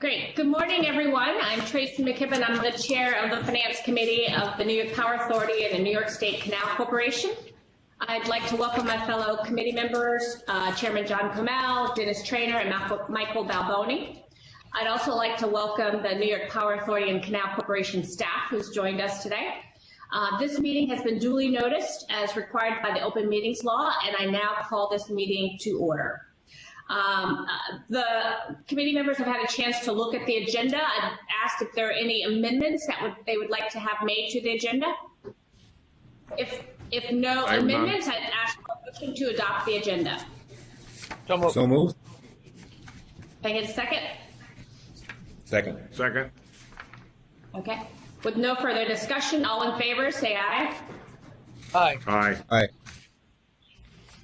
Great. Good morning, everyone. I'm Tracy McKibben. I'm the chair of the Finance Committee of the New York Power Authority and the New York State Canal Corporation. I'd like to welcome my fellow committee members, Chairman John Canal, Dennis Traynor, and Michael Balboni. I'd also like to welcome the New York Power Authority and Canal Corporation staff who's joined us today. This meeting has been duly noticed as required by the Open Meetings Law, and I now call this meeting to order. The committee members have had a chance to look at the agenda. I've asked if there are any amendments that they would like to have made to the agenda. If no amendments, I'd ask for a motion to adopt the agenda. So moved. Can I get a second? Second. Okay. With no further discussion, all in favor, say aye. Aye.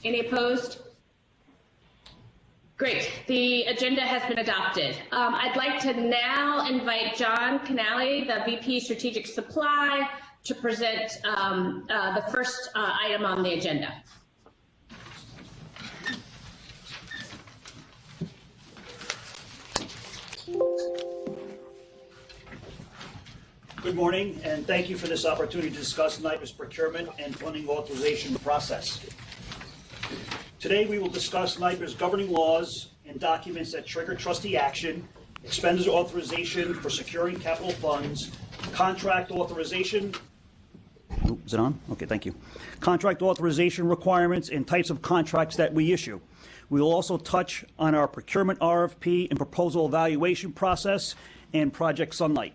Any opposed? Great. The agenda has been adopted. I'd like to now invite John Canale, the VP Strategic Supply, to present the first item on the agenda. Good morning, and thank you for this opportunity to discuss NYPA's procurement and funding authorization process. Today, we will discuss NYPA's governing laws and documents that trigger trustee action, expenditure authorization for securing capital funds, contract authorization. Is it on? Okay, thank you. Contract authorization requirements and types of contracts that we issue. We will also touch on our procurement RFP and proposal evaluation process and Project Sunlight.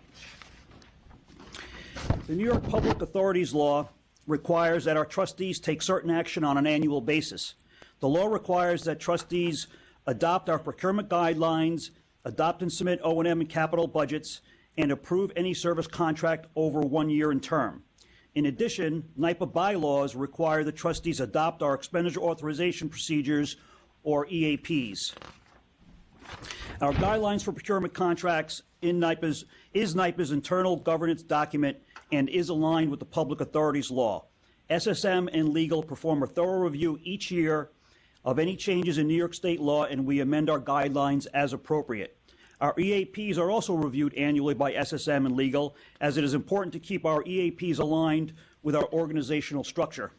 The New York Public Authorities Law requires that our trustees take certain action on an annual basis. The law requires that trustees adopt our procurement guidelines, adopt and submit O&M and capital budgets, and approve any service contract over 1 year in term. In addition, NYPA bylaws require the trustees adopt our expenditure authorization procedures, or EAPs. Our guidelines for procurement contracts is NYPA's internal governance document and is aligned with the Public Authorities Law. SSM and legal perform a thorough review each year of any changes in New York State law, and we amend our guidelines as appropriate. Our EAPs are also reviewed annually by SSM and legal, as it is important to keep our EAPs aligned with our organizational structure.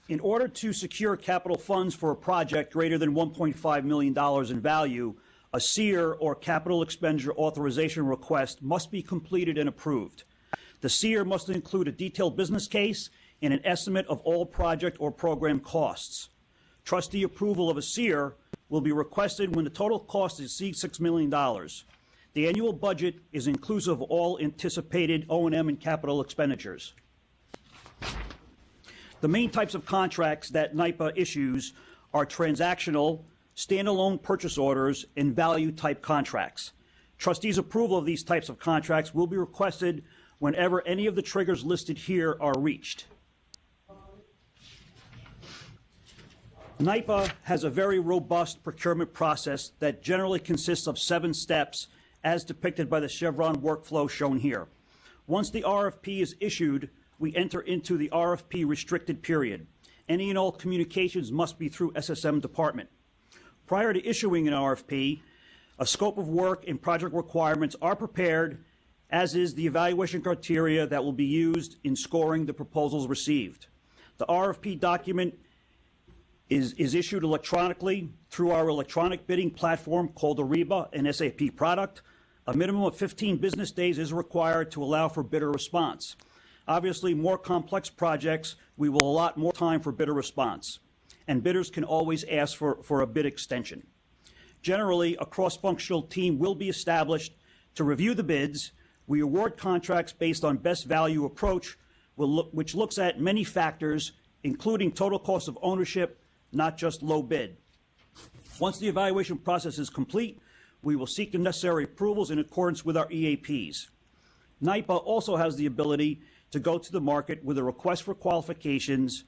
In order to secure capital funds for a project greater than $1.5 million in value, a SEER, or Capital Expenditure Authorization Request, must be completed and approved. The SEER must include a detailed business case and an estimate of all project or program costs. Trustee approval of a SEER will be requested when the total cost exceeds $6 million. The annual budget is inclusive of all anticipated O&M and capital expenditures. The main types of contracts that NYPA issues are transactional, standalone purchase orders, and value-type contracts. Trustees' approval of these types of contracts will be requested whenever any of the triggers listed here are reached. NYPA has a very robust procurement process that generally consists of 7 steps, as depicted by the Chevron workflow shown here. Once the RFP is issued, we enter into the RFP restricted period. Any and all communications must be through SSM department. Prior to issuing an RFP, a scope of work and project requirements are prepared, as is the evaluation criteria that will be used in scoring the proposals received. The RFP document is issued electronically through our electronic bidding platform called Ariba, an SAP product. A minimum of 15 business days is required to allow for bidder response. Obviously, more complex projects, we will allot more time for bidder response, and bidders can always ask for a bid extension. Generally, a cross-functional team will be established to review the bids. We award contracts based on best value approach, which looks at many factors, including total cost of ownership, not just low bid. Once the evaluation process is complete, we will seek the necessary approvals in accordance with our EAPs. NYPA also has the ability to go to the market with a request for qualifications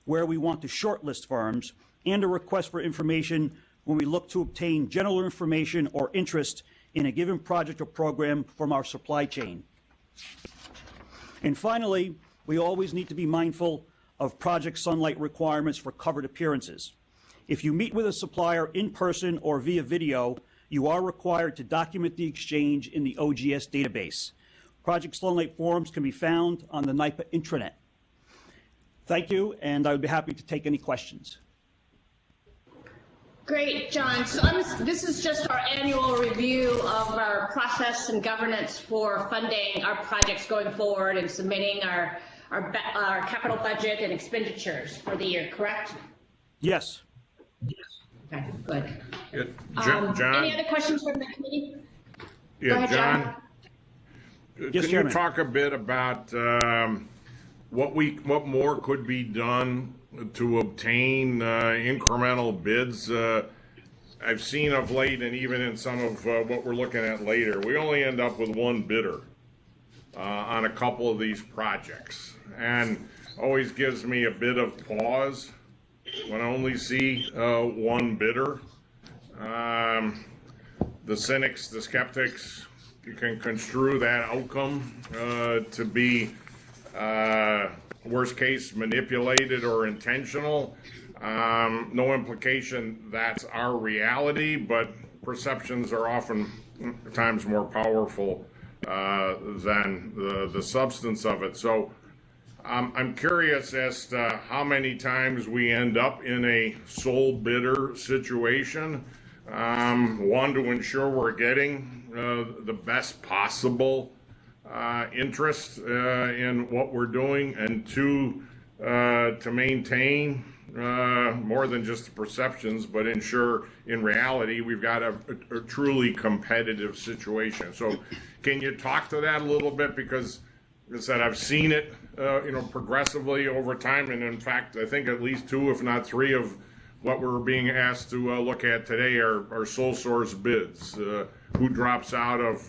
where we want to shortlist firms, and a request for information when we look to obtain general information or interest in a given project or program from our supply chain. And finally, we always need to be mindful of Project Sunlight requirements for covered appearances. If you meet with a supplier in person or via video, you are required to document the exchange in the OGS database. Project Sloan Lake forms can be found on the NYPA intranet. Thank you, and I would be happy to take any questions. Great, John. So this is just our annual review of our process and governance for funding our projects going forward and submitting our capital budget and expenditures for the year, correct? Yes. Okay, good. John? Any other questions from the committee? Yeah, Go ahead, John. Yes, Can Chairman. you talk a bit about what more could be done to obtain incremental bids? I've seen of late, and even in some of what we're looking at later, we only end up with one bidder on a couple of these projects, and always gives me a bit of pause when I only see one bidder. The cynics, the skeptics, you can construe that outcome to be worst case manipulated or intentional. No implication that's our reality, but perceptions are often times more powerful than the substance of it. So I'm curious as to how many times we end up in a sole bidder situation. One, to ensure we're getting the best possible interest in what we're doing, and two, to maintain more than just the perceptions, but ensure in reality we've got a truly competitive situation. So can you talk to that a little bit? Because as I said, I've seen it progressively over time, and in fact I think at least two, if not three, of what we're being asked to look at today are sole source bids. Who drops out of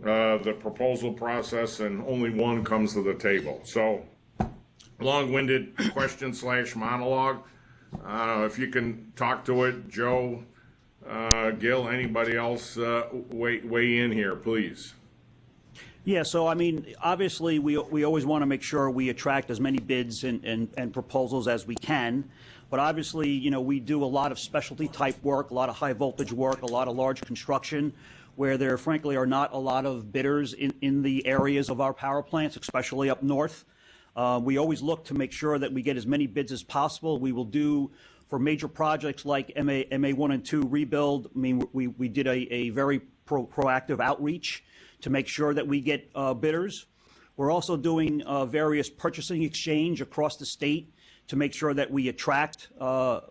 the proposal process, and only one comes to the table. So long-winded question / monologue. If you can talk to it, Joe, Gil, anybody else weigh in here, please. Yeah, so I mean, obviously we always want to make sure we attract as many bids and proposals as we can. But obviously, we do a lot of specialty type work, a lot of high voltage work, a lot of large construction, where there frankly are not a lot of bidders in the areas of our power plants, especially up north. We always look to make sure that we get as many bids as possible. We will do for major projects like MA 1 and 2 rebuild. I mean, we did a very proactive outreach to make sure that we get bidders. We're also doing various purchasing exchange across the state to make sure that we attract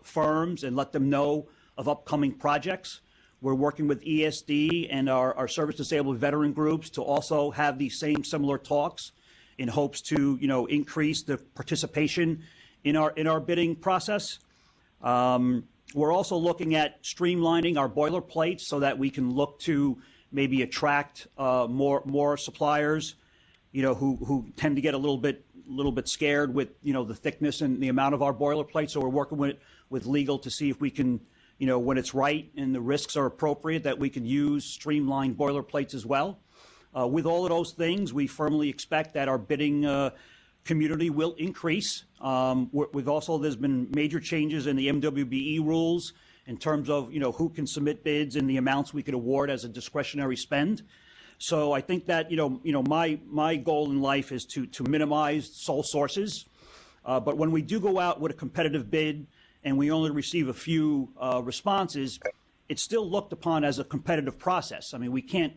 firms and let them know of upcoming projects. We're working with ESD and our service disabled veteran groups to also have these same similar talks in hopes to increase the participation in our bidding process. We're also looking at streamlining our boilerplates so that we can look to maybe attract more suppliers, who tend to get a little bit scared with the thickness and the amount of our boilerplate. So we're working with legal to see if we can, when it's right and the risks are appropriate, that we can use streamlined boilerplates as well. With all of those things, we firmly expect that our bidding community will increase. There's been major changes in the MWBE rules in terms of who can submit bids and the amounts we could award as a discretionary spend. So I think that my goal in life is to minimize sole sources. But when we do go out with a competitive bid and we only receive a few responses, it's still looked upon as a competitive process. I mean, we can't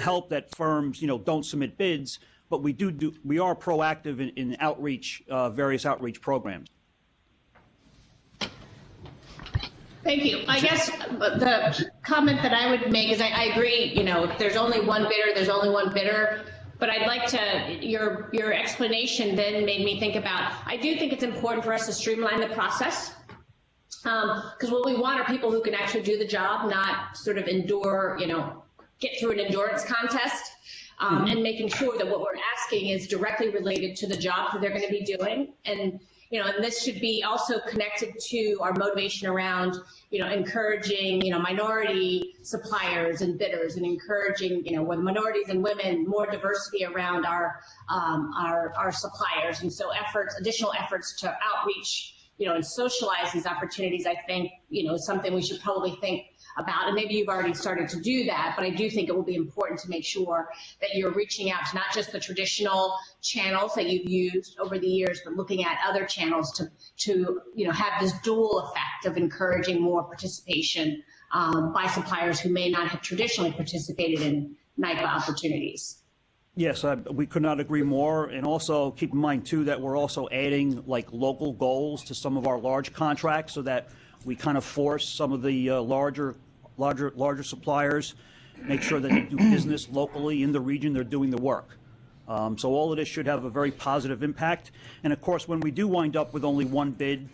help that firms don't submit bids, but we are proactive in outreach, various outreach programs. Thank you. I guess the comment that I would make is I agree, if there's only one bidder, there's only one bidder. But I'd like to, your explanation then made me think about, I do think it's important for us to streamline the process. Because what we want are people who can actually do the job, not sort of endure, get through an endurance contest, and making sure that what we're asking is directly related to the job that they're going to be doing. And this should be also connected to our motivation around, encouraging, minority suppliers and bidders, and encouraging, with minorities and women, more diversity around our suppliers. And so additional efforts to outreach and socialize these opportunities, I think, is something we should probably think about. And maybe you've already started to do that, but I do think it will be important to make sure that you're reaching out to not just the traditional channels that you've used over the years, but looking at other channels to have this dual effect of encouraging more participation by suppliers who may not have traditionally participated in NIPA opportunities. Yes, we could not agree more. And also keep in mind, too, that we're also adding like local goals to some of our large contracts so that we kind of force some of the larger suppliers, make sure that they do business locally in the region they're doing the work. So all of this should have a very positive impact. And of course, when we do wind up with only one bid,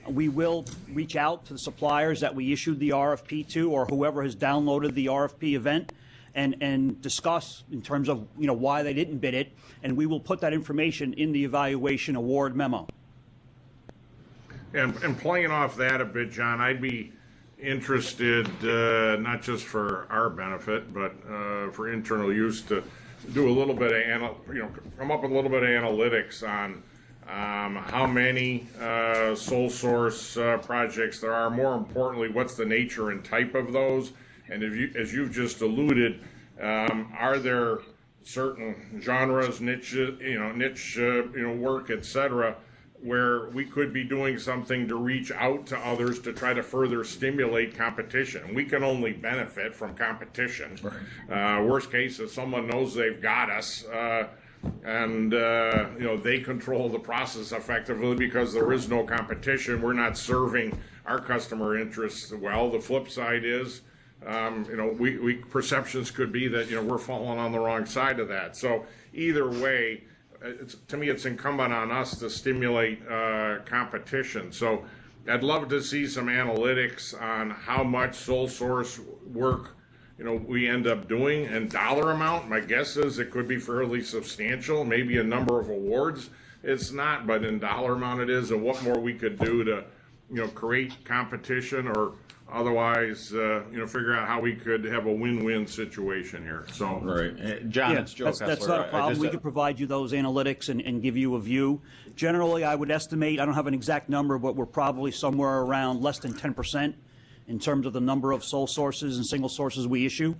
we will reach out to the suppliers that we issued the RFP to, or whoever has downloaded the RFP event, and discuss in terms of why they didn't bid it, and we will put that information in the evaluation award memo. And playing off that a bit, John, I'd be interested, not just for our benefit, but for internal use, to do a little bit of come up with a little bit of analytics on how many sole source projects there are. More importantly, what's the nature and type of those? And as you've just alluded, are there certain genres, niche work, et cetera, where we could be doing something to reach out to others to try to further stimulate competition? We can only benefit from competition. Right. Worst case, if someone knows they've got us, and they control the process effectively because there is no competition, we're not serving our customer interests well. The flip side is, perceptions could be that we're falling on the wrong side of that. So either way, to me, it's incumbent on us to stimulate competition. So I'd love to see some analytics on how much sole source work we end up doing, and dollar amount. My guess is it could be fairly substantial, maybe a number of awards. It's not, but in dollar amount it is, and what more we could do to create competition, or otherwise, figure out how we could have a win-win situation here. So, right, John, yeah, it's Joe Kessler. That's not a problem. We could provide you those analytics and give you a view. Generally, I would estimate, I don't have an exact number, but we're probably somewhere around less than 10% in terms of the number of sole sources and single sources we issue.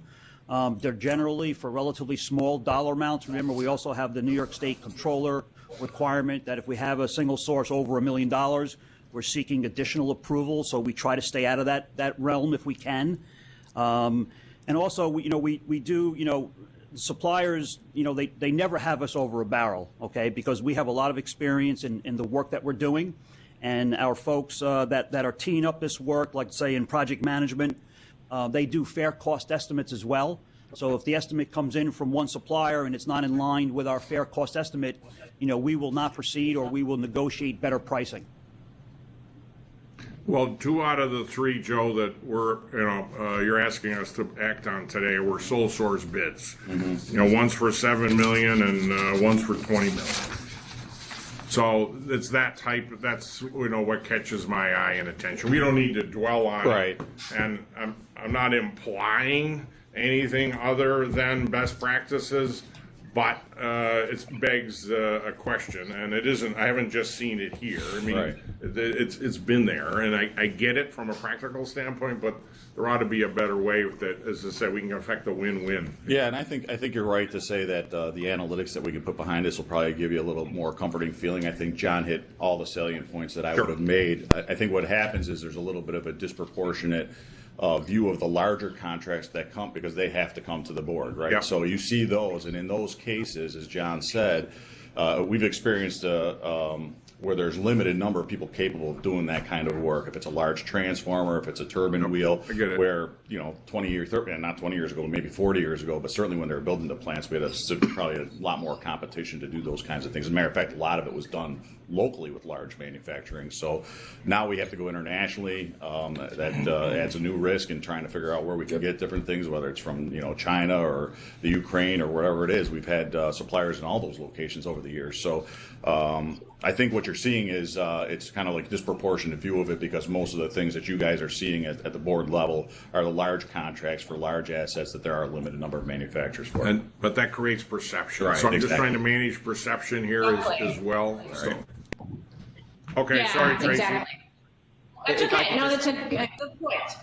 They're generally for relatively small dollar amounts. Remember, we also have the New York State Comptroller requirement that if we have a single source over $1 million, we're seeking additional approval, so we try to stay out of that realm if we can. And also, we do, suppliers, they never have us over a barrel, okay, because we have a lot of experience in the work that we're doing. And our folks that are teeing up this work, like say in project management, they do fair cost estimates as well. So if the estimate comes in from one supplier and it's not in line with our fair cost estimate, we will not proceed, or we will negotiate better pricing. Well, 2 out of the 3, Joe, that you're asking us to act on today were sole source bids. Mm-hmm. One's for $7 million and one's for $20 million. So it's that type. That's what catches my eye and attention. We don't need to dwell on it. And I'm not implying anything other than best practices, but it begs a question, and it isn't. I haven't just seen it here. I mean, it's been there, and I get it from a practical standpoint, but there ought to be a better way that, as I said, we can affect a win-win. Yeah, and I think you're right to say that the analytics that we can put behind this will probably give you a little more comforting feeling. I think John hit all the salient points that I would have made. I think what happens is there's a little bit of a disproportionate view of the larger contracts that come, because they have to come to the board, right? Yep. So you see those, and in those cases, as John said, we've experienced where there's limited number of people capable of doing that kind of work. If it's a large transformer, if it's a turbine wheel, where 20 years, not 20 years ago, maybe 40 years ago, but certainly when they were building the plants, we had probably a lot more competition to do those kinds of things. As a matter of fact, a lot of it was done locally with large manufacturing. So now we have to go internationally. That adds a new risk in trying to figure out where we can get different things, whether it's from China or the Ukraine or wherever it is. We've had suppliers in all those locations over the years. So I think what you're seeing is it's kind of like disproportionate view of it, because most of the things that you guys are seeing at the board level are the large contracts for large assets that there are a limited number of manufacturers for. But that creates perception. Right, so I'm just trying to manage perception here as well. Right. Okay, Yeah, sorry, Tracy. exactly. That's If I okay. could No, just- that's a good point.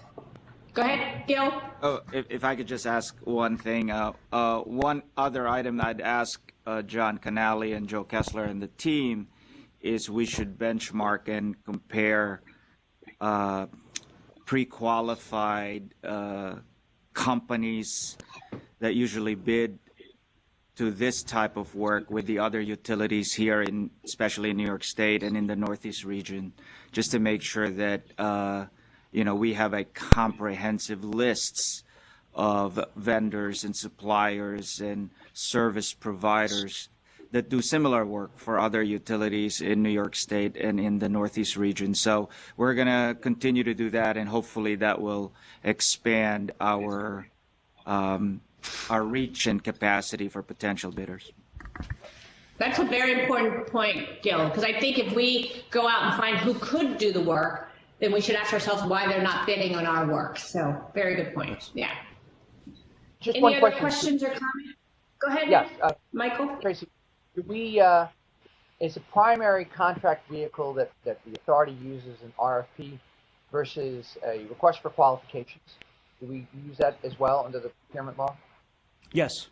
Go ahead, Gil. Oh, if I could just ask one thing, one other item I'd ask John Canale and Joe Kessler and the team is we should benchmark and compare pre-qualified companies that usually bid to this type of work with the other utilities here, especially in New York State and in the Northeast region, just to make sure that we have a comprehensive lists of vendors and suppliers and service providers that do similar work for other utilities in New York State and in the Northeast region. So we're going to continue to do that, and hopefully that will expand our reach and capacity for potential bidders. That's a very important point, Gil, because I think if we go out and find who could do the work, then we should ask ourselves why they're not bidding on our work. So very good point. Yeah. Just Any one other question. questions or comments? Go ahead. Yes, Michael. Tracy, do we, is the primary contract vehicle that the authority uses an RFP versus a request for qualifications? Do we use that as well under the procurement law? Yes.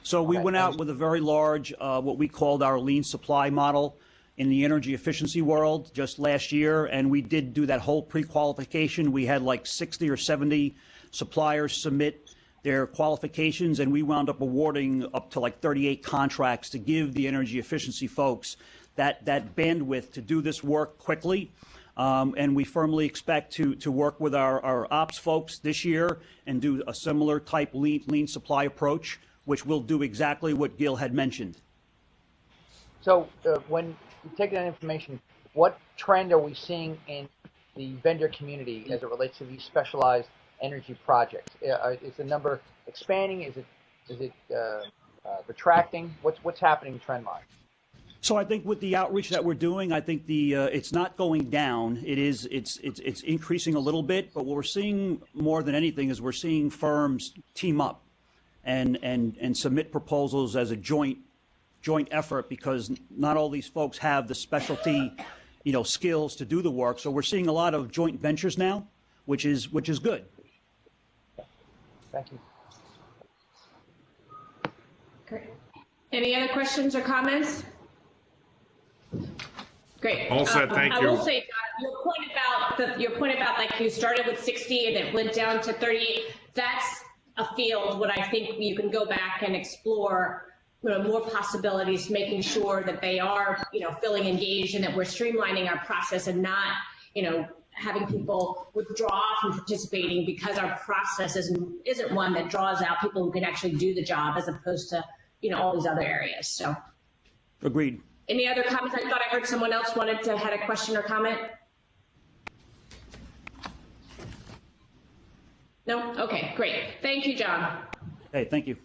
So we Okay. went out with a very large, what we called our lean supply model in the energy efficiency world just last year, and we did do that whole pre-qualification. We had like 60 or 70 suppliers submit their qualifications, and we wound up awarding up to like 38 contracts to give the energy efficiency folks that bandwidth to do this work quickly. And we firmly expect to work with our ops folks this year and do a similar type lean supply approach, which will do exactly what Gil had mentioned. So when you take that information, what trend are we seeing in the vendor community as it relates to these specialized energy projects? Is the number expanding? Is it retracting? What's happening trend-wise? So I think with the outreach that we're doing, I think it's not going down. It's increasing a little bit, but what we're seeing more than anything is we're seeing firms team up and submit proposals as a joint effort, because not all these folks have the specialty, skills to do the work. So we're seeing a lot of joint ventures now, which is good. Thank you. Great. Any other questions or comments? Great. All set, thank I you. will say, John, your point about like you started with 60 and it went down to 38. That's a field what I think you can go back and explore more possibilities, making sure that they are feeling engaged and that we're streamlining our process and not having people withdraw from participating because our process isn't one that draws out people who can actually do the job as opposed to all these other areas. So Agreed. any other comments? I thought I heard someone else had a question or comment. No? Okay, great. Thank you, John. Hey, thank you.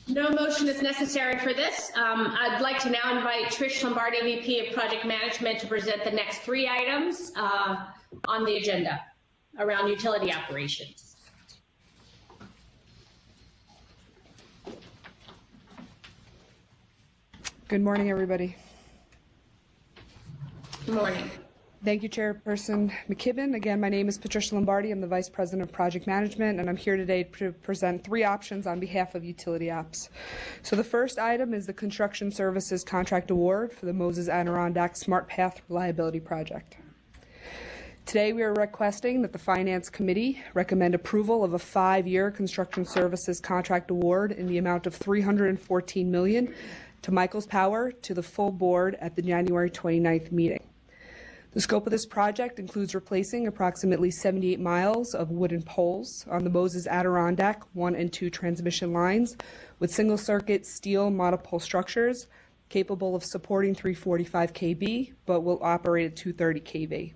No motion is necessary for this. I'd like to now invite Trish Lombardi, VP of Project Management, to present the next 3 items on the agenda around utility operations. Good morning, everybody. Good morning. Thank you, Chairperson McKibben. Again, my name is Patricia Lombardi. I'm the Vice President of Project Management, and I'm here today to present 3 options on behalf of Utility Ops. So the first item is the Construction Services Contract Award for the Moses Adirondack Smart Path Reliability Project. Today, we are requesting that the Finance Committee recommend approval of a 5-year construction services contract award in the amount of $314 million to Michaels Power to the full board at the January 29th meeting. The scope of this project includes replacing approximately 78 miles of wooden poles on the Moses Adirondack 1 and 2 transmission lines with single-circuit steel monopole structures capable of supporting 345 kV, but will operate at 230 kV.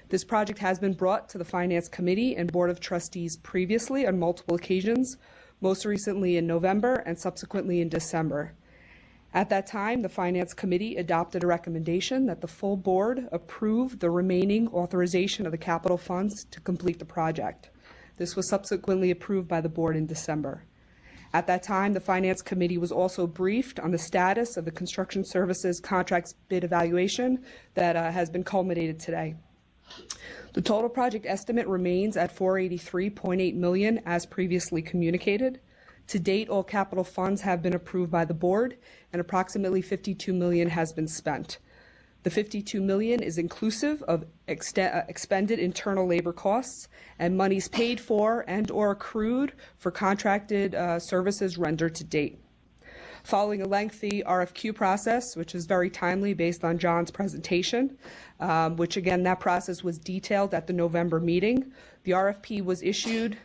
This project has been brought to the Finance Committee and Board of Trustees previously on multiple occasions, most recently in November and subsequently in December. At that time, the Finance Committee adopted a recommendation that the full board approve the remaining authorization of the capital funds to complete the project. This was subsequently approved by the board in December. At that time, the Finance Committee was also briefed on the status of the construction services contracts bid evaluation that has been culminated today. The total project estimate remains at $483.8 million as previously communicated. To date, all capital funds have been approved by the board, and approximately $52 million has been spent. The $52 million is inclusive of expended internal labor costs and monies paid for and or accrued for contracted services rendered to date. Following a lengthy RFQ process, which is very timely based on John's presentation, which again, that process was detailed at the November meeting. The RFP was issued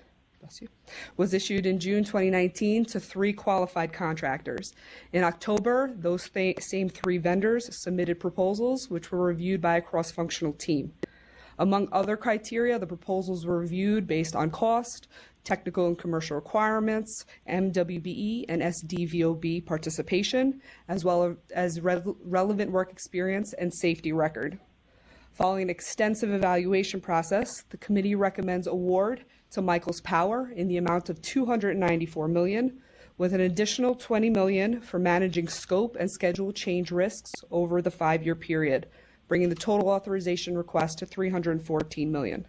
in June 2019 to 3 qualified contractors. In October, those same 3 vendors submitted proposals, which were reviewed by a cross-functional team. Among other criteria, the proposals were reviewed based on cost, technical and commercial requirements, MWBE and SDVOB participation, as well as relevant work experience and safety record. Following an extensive evaluation process, the committee recommends award to Michaels Power in the amount of $294 million, with an additional $20 million for managing scope and schedule change risks over the 5-year period, bringing the total authorization request to $314 million.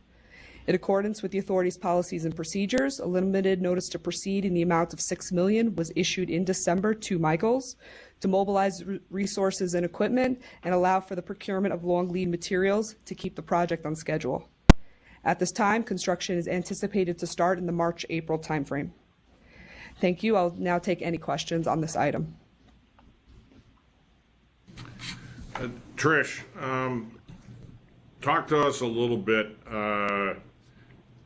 In accordance with the authority's policies and procedures, a limited notice to proceed in the amount of $6 million was issued in December to Michaels to mobilize resources and equipment and allow for the procurement of long lead materials to keep the project on schedule. At this time, construction is anticipated to start in the March-April timeframe. Thank you. I'll now take any questions on this item. Trish, talk to us a little bit.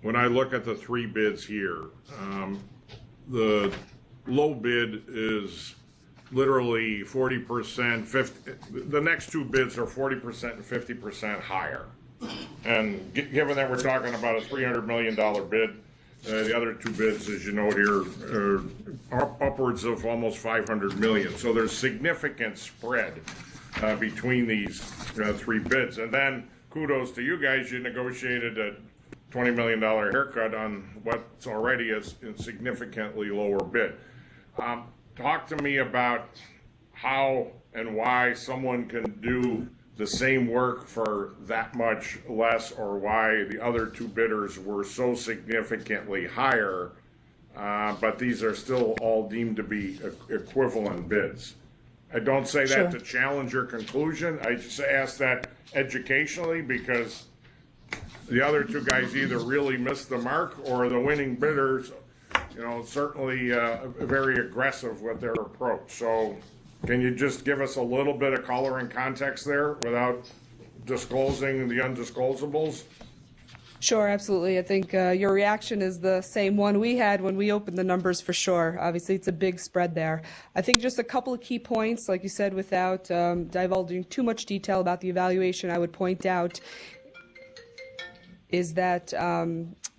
When I look at the 3 bids here, the low bid is literally 40%, 50, the next 2 bids are 40% and 50% higher. And given that we're talking about a $300 million bid, the other 2 bids, as you note here, are upwards of almost $500 million. So there's significant spread between these 3 bids. And then kudos to you guys, you negotiated a $20 million haircut on what's already a significantly lower bid. Talk to me about how and why someone can do the same work for that much less, or why the other 2 bidders were so significantly higher, but these are still all deemed to be equivalent bids. I don't say that to challenge your conclusion. I just ask that educationally, because the other 2 guys either really missed the mark, or the winning bidders, certainly very aggressive with their approach. So can you just give us a little bit of color and context there without disclosing the undisclosables? Sure, absolutely. I think your reaction is the same one we had when we opened the numbers, for sure. Obviously, it's a big spread there. I think just a couple of key points, like you said, without divulging too much detail about the evaluation, I would point out is that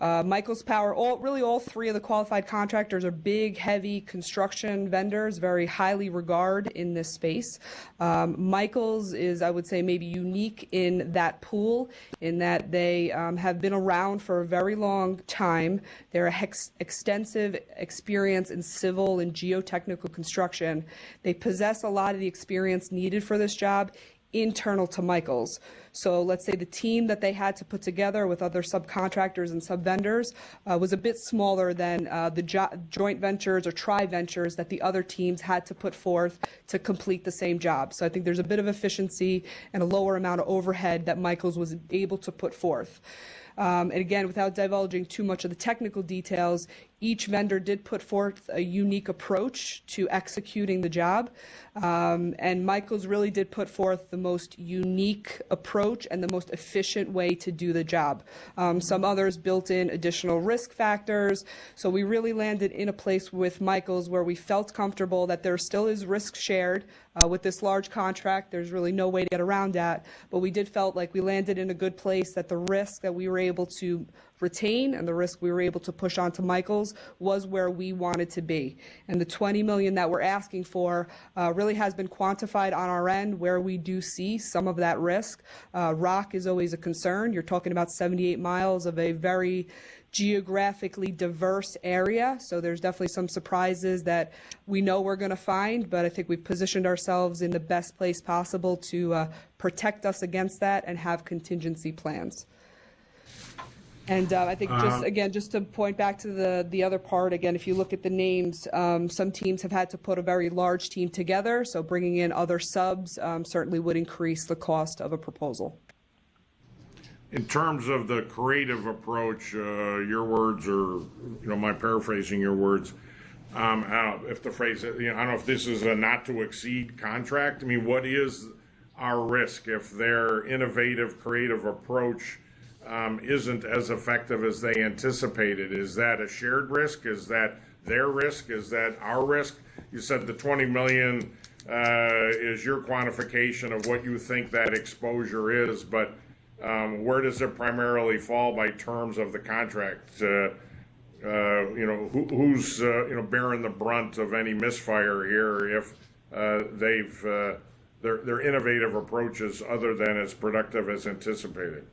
Michaels Power, all 3 of the qualified contractors are big, heavy construction vendors, very highly regarded in this space. Michaels is, I would say, maybe unique in that pool, in that they have been around for a very long time. They're extensive experience in civil and geotechnical construction. They possess a lot of the experience needed for this job internal to Michaels. So let's say the team that they had to put together with other subcontractors and sub-vendors was a bit smaller than the joint ventures or tri-ventures that the other teams had to put forth to complete the same job. So I think there's a bit of efficiency and a lower amount of overhead that Michaels was able to put forth. And again, without divulging too much of the technical details, each vendor did put forth a unique approach to executing the job. And Michaels really did put forth the most unique approach and the most efficient way to do the job. Some others built in additional risk factors. So we really landed in a place with Michaels where we felt comfortable that there still is risk shared. With this large contract, there's really no way to get around that. But we did felt like we landed in a good place, that the risk that we were able to retain and the risk we were able to push onto Michaels was where we wanted to be. And the $20 million that we're asking for really has been quantified on our end where we do see some of that risk. Rock is always a concern. You're talking about 78 miles of a very geographically diverse area, so there's definitely some surprises that we know we're going to find, but I think we've positioned ourselves in the best place possible to protect us against that and have contingency plans. And I think just to point back to the other part, again, if you look at the names, some teams have had to put a very large team together, so bringing in other subs certainly would increase the cost of a proposal. In terms of the creative approach, your words are, my paraphrasing your words. If the phrase, I don't know if this is a not to exceed contract. I mean, what is our risk if their innovative, creative approach isn't as effective as they anticipated? Is that a shared risk? Is that their risk? Is that our risk? You said the 20 million is your quantification of what you think that exposure is, but where does it primarily fall by terms of the contract? Who's bearing the brunt of any misfire here if their innovative approaches other than as productive as anticipated?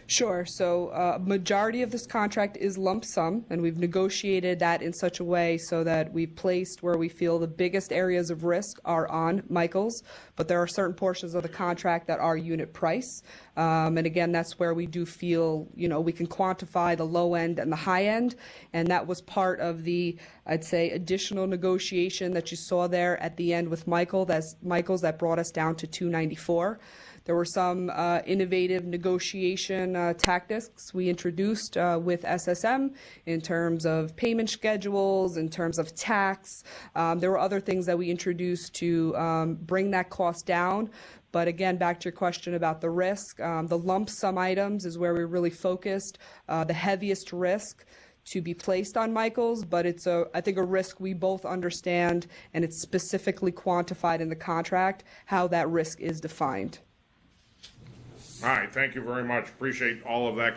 Sure. So majority of this contract is lump sum, and we've negotiated that in such a way so that we've placed where we feel the biggest areas of risk are on Michaels, but there are certain portions of the contract that are unit price. And again, that's where we do feel, we can quantify the low end and the high end, and that was part of the, I'd say, additional negotiation that you saw there at the end with Michaels that brought us down to 294. There were some innovative negotiation tactics we introduced with SSM in terms of payment schedules, in terms of tax. There were other things that we introduced to bring that cost down. But again, back to your question about the risk, the lump sum items is where we really focused the heaviest risk to be placed on Michaels, but it's I think a risk we both understand, and it's specifically quantified in the contract how that risk is defined. All right, thank you very much. Appreciate all of that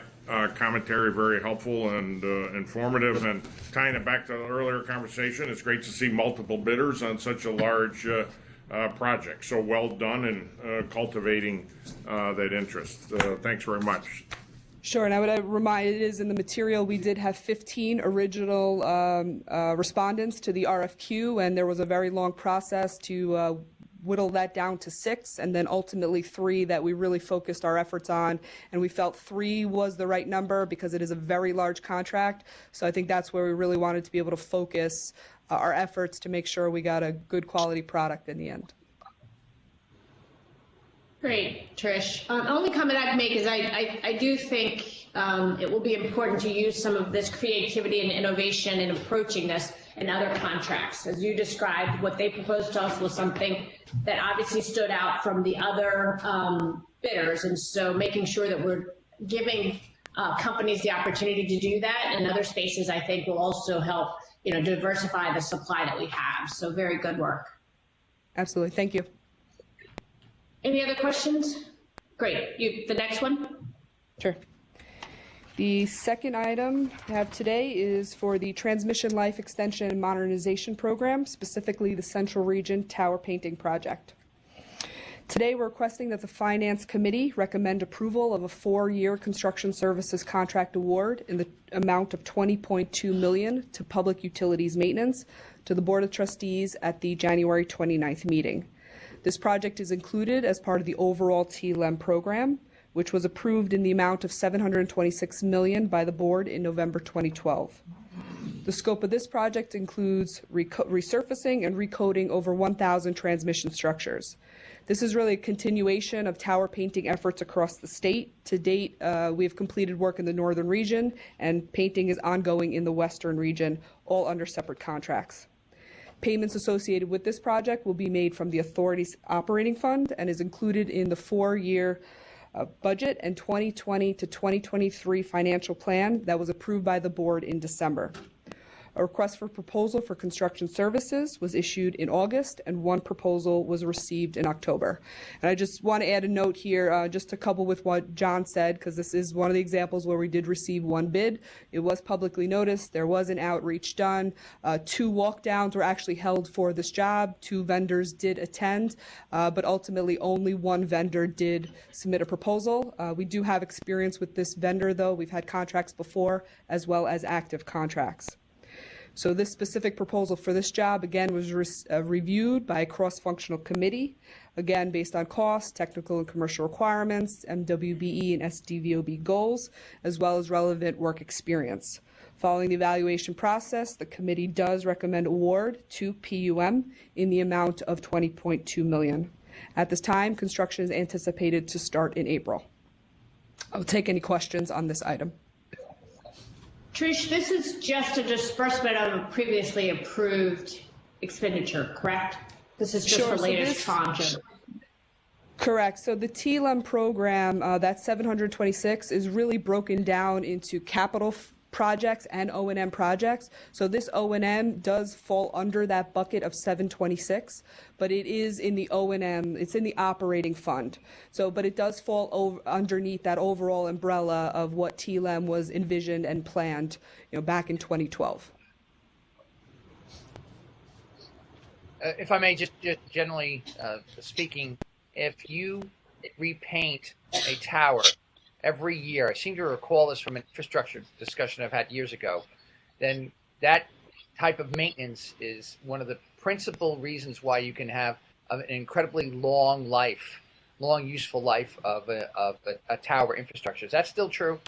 commentary, very helpful and informative. And tying it back to the earlier conversation, it's great to see multiple bidders on such a large project. So well done in cultivating that interest. Thanks very much. Sure, and I would remind, it is in the material, we did have 15 original respondents to the RFQ, and there was a very long process to whittle that down to 6, and then ultimately 3 that we really focused our efforts on, and we felt 3 was the right number because it is a very large contract. So I think that's where we really wanted to be able to focus our efforts to make sure we got a good quality product in the end. Great, Trish. Only comment I'd make is I do think it will be important to use some of this creativity and innovation in approaching this in other contracts. As you described, what they proposed to us was something that obviously stood out from the other bidders, and so making sure that we're giving companies the opportunity to do that in other spaces, I think, will also help diversify the supply that we have. So very good work. Absolutely. Thank you. Any other questions? Great. The next one? Sure. The second item I have today is for the Transmission Life Extension and Modernization Program, specifically the Central Region Tower Painting Project. Today we're requesting that the Finance Committee recommend approval of a 4-year construction services contract award in the amount of $20.2 million to Public Utilities Maintenance to the Board of Trustees at the January 29th meeting. This project is included as part of the overall TLEM program, which was approved in the amount of $726 million by the board in November 2012. The scope of this project includes resurfacing and recoding over 1,000 transmission structures. This is really a continuation of tower painting efforts across the state. To date, we have completed work in the northern region, and painting is ongoing in the western region, all under separate contracts. Payments associated with this project will be made from the authority's operating fund and is included in the 4-year budget and 2020 to 2023 financial plan that was approved by the board in December. A request for proposal for construction services was issued in August, and one proposal was received in October. And I just want to add a note here, just to couple with what John said, because this is one of the examples where we did receive one bid. It was publicly noticed. There was an outreach done. 2 walkdowns were actually held for this job. 2 vendors did attend, but ultimately only one vendor did submit a proposal. We do have experience with this vendor, though. We've had contracts before, as well as active contracts. So this specific proposal for this job, again, was reviewed by a cross-functional committee, again, based on cost, technical and commercial requirements, MWBE and SDVOB goals, as well as relevant work experience. Following the evaluation process, the committee does recommend award to PUM in the amount of $20.2 million. At this time, construction is anticipated to start in April. I'll take any questions on this item. Trish, this is just a disbursement of a previously approved expenditure, correct? This is just Sure, the so latest this- tranche. Correct. So the TLM program, that 726, is really broken down into capital projects and O&M projects. So this O&M does fall under that bucket of 726, but it is in the O&M, it's in the operating fund. So, but it does fall underneath that overall umbrella of what TLM was envisioned and planned, back in 2012. If I may, just generally speaking, if you repaint a tower every year, I seem to recall this from an infrastructure discussion I've had years ago, then that type of maintenance is one of the principal reasons why you can have an incredibly long useful life of a tower infrastructure. Is that still true?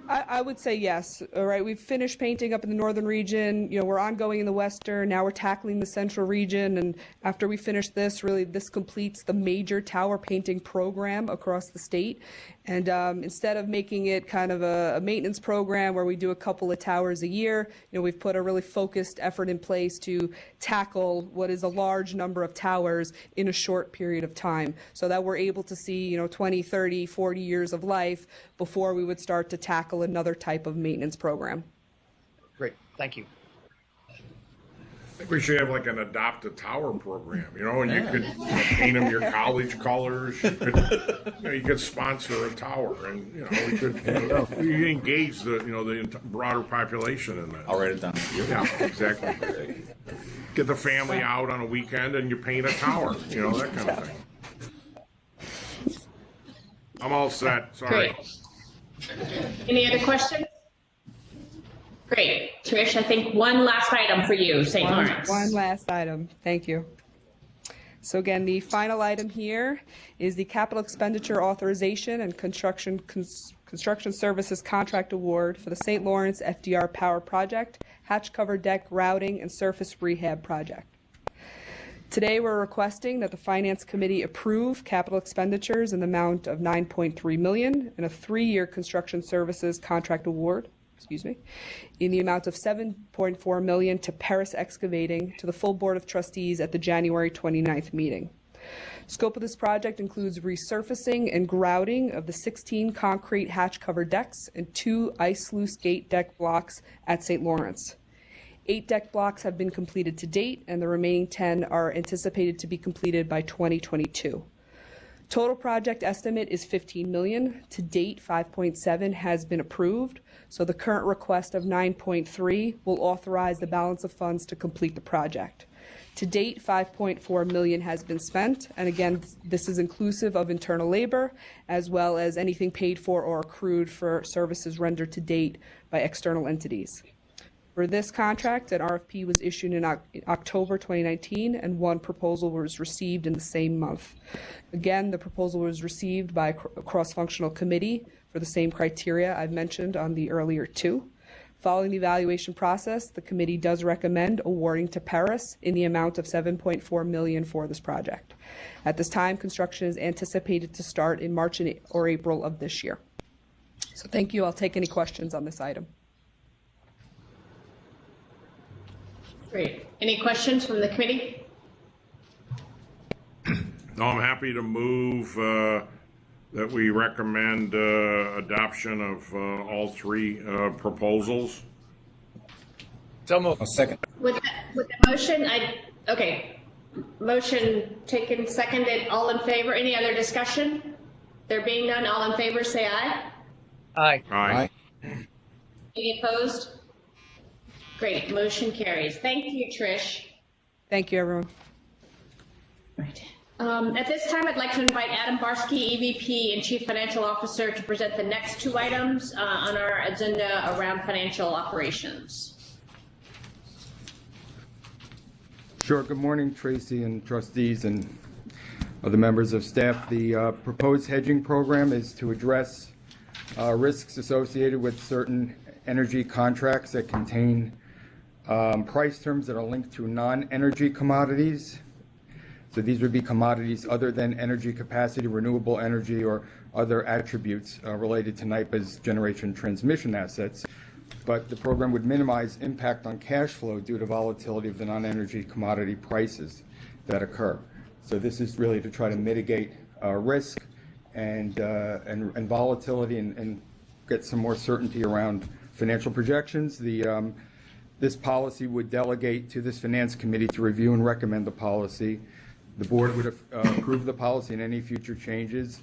I would say yes. All right, we've finished painting up in the northern region. We're ongoing in the western. Now we're tackling the central region. And after we finish this, really, this completes the major tower painting program across the state. And instead of making it kind of a maintenance program where we do a couple of towers a year, we've put a really focused effort in place to tackle what is a large number of towers in a short period of time, so that we're able to see 20, 30, 40 years of life before we would start to tackle another type of maintenance program. Great, thank you. I think we should have like an adopt a tower program, and you could paint them your college colors. You could sponsor a tower, and we could you engage the broader population in that. I'll write it down. Yeah, exactly. Get the family out on a weekend and you paint a tower, that kind of thing. I'm all set. Sorry. Great. Any other questions? Great. Trish, I think one last item for you, St. Lawrence. One last item. Thank you. So again, the final item here is the capital expenditure authorization and construction services contract award for the St. Lawrence FDR Power Project, hatch cover deck routing and surface rehab project. Today, we're requesting that the Finance Committee approve capital expenditures in the amount of $9.3 million and a 3-year construction services contract award, in the amount of $7.4 million to Paris Excavating to the full Board of Trustees at the January 29th meeting. Scope of this project includes resurfacing and grouting of the 16 concrete hatch cover decks and 2 ice sluice gate deck blocks at St. Lawrence. 8 deck blocks have been completed to date, and the remaining 10 are anticipated to be completed by 2022. Total project estimate is $15 million. To date, $5.7 has been approved, so the current request of $9.3 will authorize the balance of funds to complete the project. To date, $5.4 million has been spent, and again, this is inclusive of internal labor, as well as anything paid for or accrued for services rendered to date by external entities. For this contract, an RFP was issued in October 2019, and one proposal was received in the same month. Again, the proposal was received by a cross-functional committee for the same criteria I've mentioned on the earlier 2. Following the evaluation process, the committee does recommend awarding to Paris in the amount of $7.4 million for this project. At this time, construction is anticipated to start in March or April of this year. So thank you. I'll take any questions on this item. Great. Any questions from the committee? No, I'm happy to move that we recommend adoption of all 3 proposals. So moved. A second. With the motion, okay. Motion taken, seconded. All in favor? Any other discussion? There being none, all in favor, say aye. Aye. Aye. Any opposed? Great, motion carries. Thank you, Trish. Thank you, everyone. Right. At this time, I'd like to invite Adam Barsky, EVP and Chief Financial Officer, to present the next two items on our agenda around financial operations. Sure. Good morning, Tracy and trustees and other members of staff. The proposed hedging program is to address risks associated with certain energy contracts that contain price terms that are linked to non-energy commodities. So these would be commodities other than energy capacity, renewable energy, or other attributes related to NYPA's generation transmission assets. But the program would minimize impact on cash flow due to volatility of the non-energy commodity prices that occur. So this is really to try to mitigate risk and volatility and get some more certainty around financial projections. This policy would delegate to this finance committee to review and recommend the policy. The board would approve the policy and any future changes.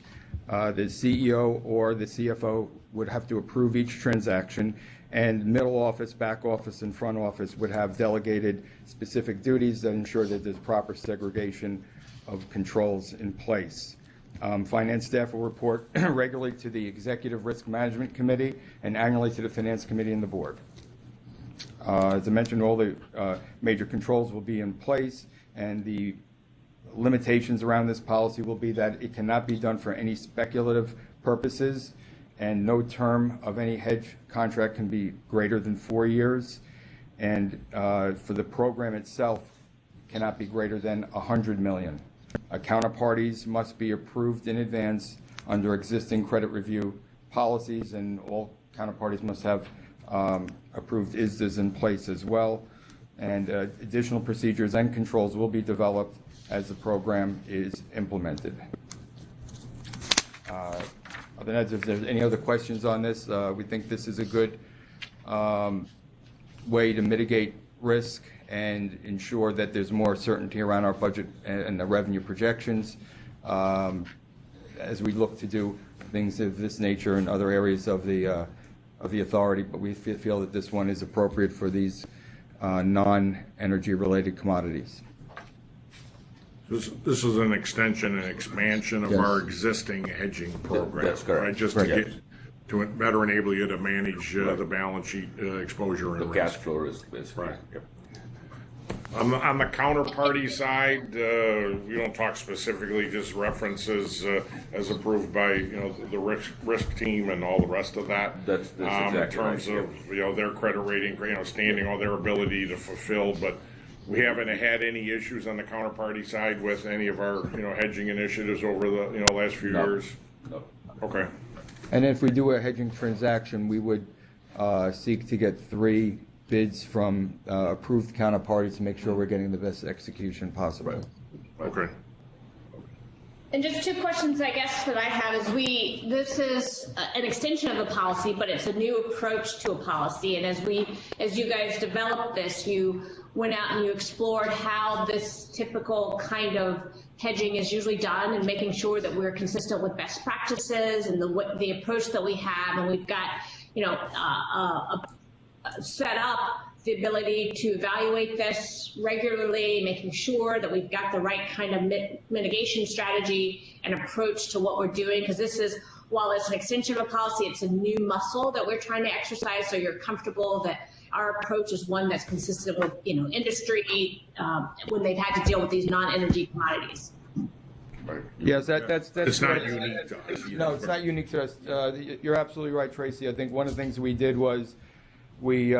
The CEO or the CFO would have to approve each transaction, and middle office, back office, and front office would have delegated specific duties that ensure that there's proper segregation of controls in place. Finance staff will report regularly to the Executive Risk Management Committee and annually to the Finance Committee and the board. As I mentioned, all the major controls will be in place, and the limitations around this policy will be that it cannot be done for any speculative purposes, and no term of any hedge contract can be greater than 4 years, and for the program itself cannot be greater than $100 million. Counterparties must be approved in advance under existing credit review policies, and all counterparties must have approved ISDAs in place as well, and additional procedures and controls will be developed as the program is implemented. Other than that, if there's any other questions on this, we think this is a good way to mitigate risk and ensure that there's more certainty around our budget and the revenue projections as we look to do things of this nature in other areas of the authority. But we feel that this one is appropriate for these non-energy related commodities. This is an extension and expansion of Yes. our existing hedging program. That's correct. Right, just Correct. to better enable you to manage the balance sheet exposure and The risk. cash flow risk, basically. Right. Yep. On the counterparty side, we don't talk specifically, just references as approved by the risk team and all the rest of that. That's exactly in terms right, of their credit rating, standing on their ability to fulfill. But we haven't had any issues on the counterparty side with any of our hedging initiatives over the last few No. years. No. Okay. And if we do a hedging transaction, we would seek to get 3 bids from approved counterparties to make sure we're getting the best execution possible. Okay. And just two questions, I guess, that I have is this is an extension of a policy, but it's a new approach to a policy. And as you guys developed this, you went out and you explored how this typical kind of hedging is usually done and making sure that we're consistent with best practices and the approach that we have. And we've got, set up the ability to evaluate this regularly, making sure that we've got the right kind of mitigation strategy and approach to what we're doing. Because this is, while it's an extension of a policy, it's a new muscle that we're trying to exercise. So you're comfortable that our approach is one that's consistent with, industry when they've had to deal with these non-energy commodities. Right. Yes, that's It's not right. unique to us. No, it's not unique to us. You're absolutely right, Tracy. I think one of the things we did was we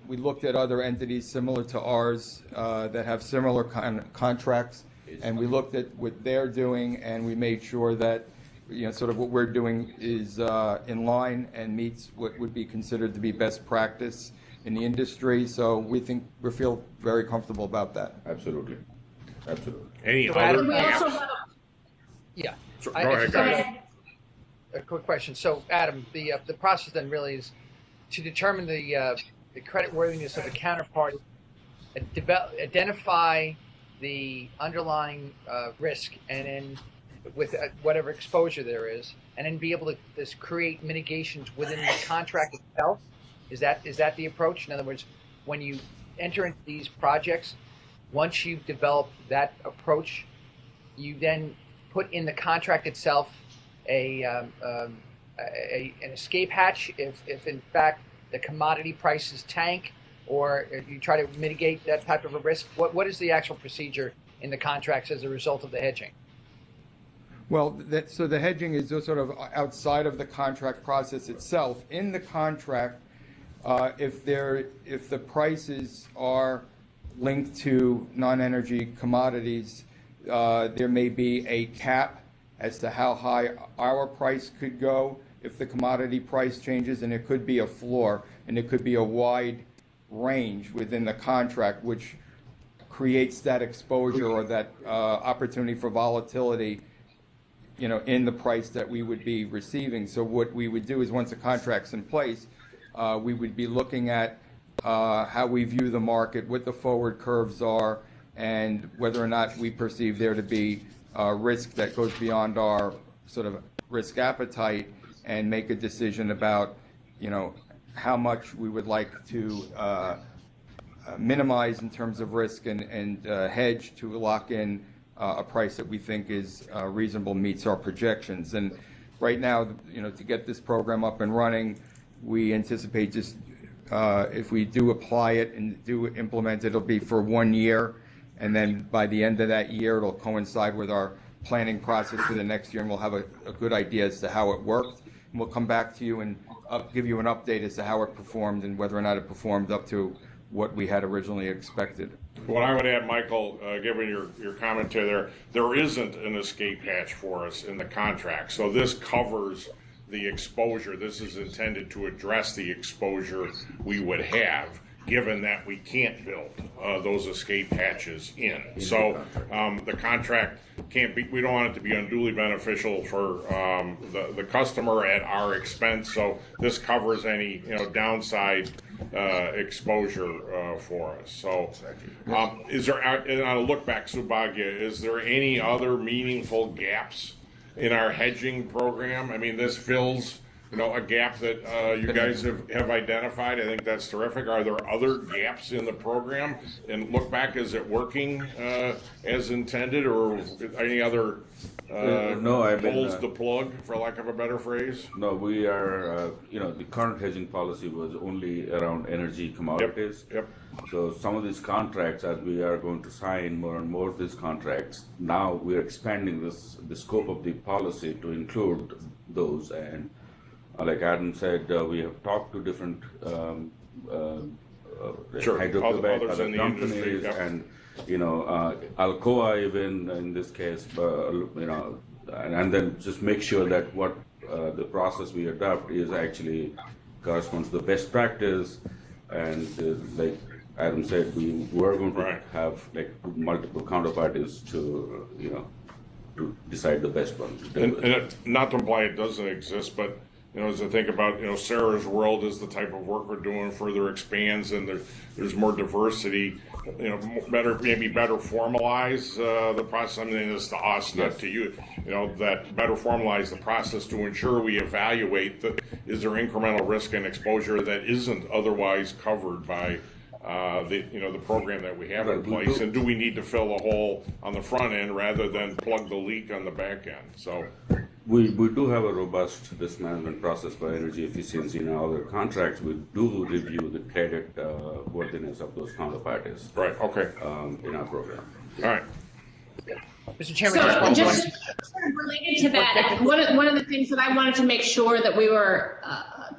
looked at other entities similar to ours that have similar kind of contracts, and we looked at what they're doing, and we made sure that sort of what we're doing is in line and meets what would be considered to be best practice in the industry. So we feel very comfortable about that. Absolutely. Absolutely. Any So Adam, other? We also have Yeah. Go I ahead, just guys. have a quick question. So, Adam, the process then really is to determine the the creditworthiness of the counterparty, identify the underlying risk, and then with whatever exposure there is, and then be able to just create mitigations within the contract itself. Is that the approach? In other words, when you enter into these projects, once you've developed that approach, you then put in the contract itself an escape hatch if in fact the commodity prices tank, or you try to mitigate that type of a risk. What is the actual procedure in the contracts as a result of the hedging? Well, so the hedging is just sort of outside of the contract process itself. In the contract, if the prices are linked to non-energy commodities, there may be a cap as to how high our price could go if the commodity price changes, and it could be a floor, and it could be a wide range within the contract, which creates that exposure or that opportunity for volatility, in the price that we would be receiving. So what we would do is, once the contract's in place, we would be looking at how we view the market, what the forward curves are, and whether or not we perceive there to be risk that goes beyond our sort of risk appetite, and make a decision about, how much we would like to minimize in terms of risk and hedge to lock in a price that we think is reasonable, meets our projections. And right now, to get this program up and running, we anticipate just if we do apply it and do implement it, it'll be for 1 year, and then by the end of that year, it'll coincide with our planning process for the next year, and we'll have a good idea as to how it worked. And we'll come back to you and give you an update as to how it performed and whether or not it performed up to what we had originally expected. What I would add, Michael, given your commentary there isn't an escape hatch for us in the contract. So this covers the exposure. This is intended to address the exposure we would have, given that we can't build those escape hatches in. So the contract can't be, we don't want it to be unduly beneficial for the customer at our expense. So this covers any downside exposure for us. So is there, and on a look back, Subhagya, is there any other meaningful gaps in our hedging program? I mean, this fills a gap that you guys have identified. I think that's terrific. Are there other gaps in the program? And look back, is it working as intended, or any other holes to plug, for lack of a better phrase? No, we are, the current hedging policy was only around energy commodities. Yep. So some of these contracts, as we are going to sign more and more of these contracts, now we're expanding the scope of the policy to include those. And like Adam said, we have talked to different Hydro-Quebec, other companies, industry, yep. And Alcoa even in this case, and then just make sure that what the process we adopt is actually corresponds to the best practice. And like Adam said, we were going to have multiple counterparties to to decide the best one. And not to imply it doesn't exist, but as I think about, Sarah's World is the type of work we're doing, further expands, and there's more diversity, better formalize the process. I mean, it's to us, not to you, that better formalize the process to ensure we evaluate is there incremental risk and exposure that isn't otherwise covered by the program that we have in place, and do we need to fill a hole on the front end rather than plug the leak on the back end? So we do have a robust risk management process for energy efficiency in our other contracts. We do review the credit worthiness of those counterparties. Right. Okay. In our program. All right. Mr. Chairman, So just sort of related to that, one of the things that I wanted to make sure that we were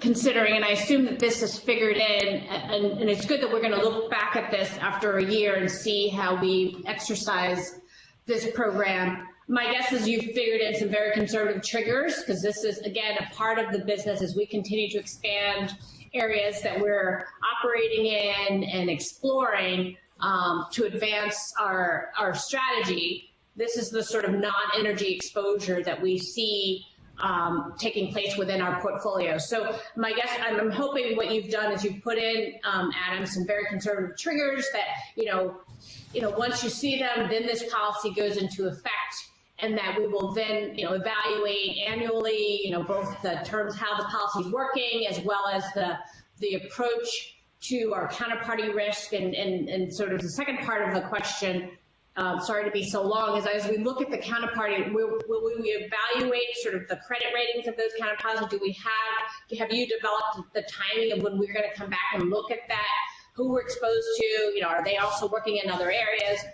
considering, and I assume that this is figured in, and it's good that we're going to look back at this after a year and see how we exercise this program. My guess is you've figured in some very conservative triggers, because this is, again, a part of the business as we continue to expand areas that we're operating in and exploring to advance our strategy. This is the sort of non-energy exposure that we see taking place within our portfolio. So my guess, I'm hoping what you've done is you've put in, Adam, some very conservative triggers that, once you see them, then this policy goes into effect, and that we will then, evaluate annually, both the terms, how the policy is working, as well as the approach to our counterparty risk. And sort of the second part of the question, sorry to be so long, is as we look at the counterparty, will we evaluate sort of the credit ratings of those counterparties? Have you developed the timing of when we're going to come back and look at that? Who we're exposed to? Are they also working in other areas?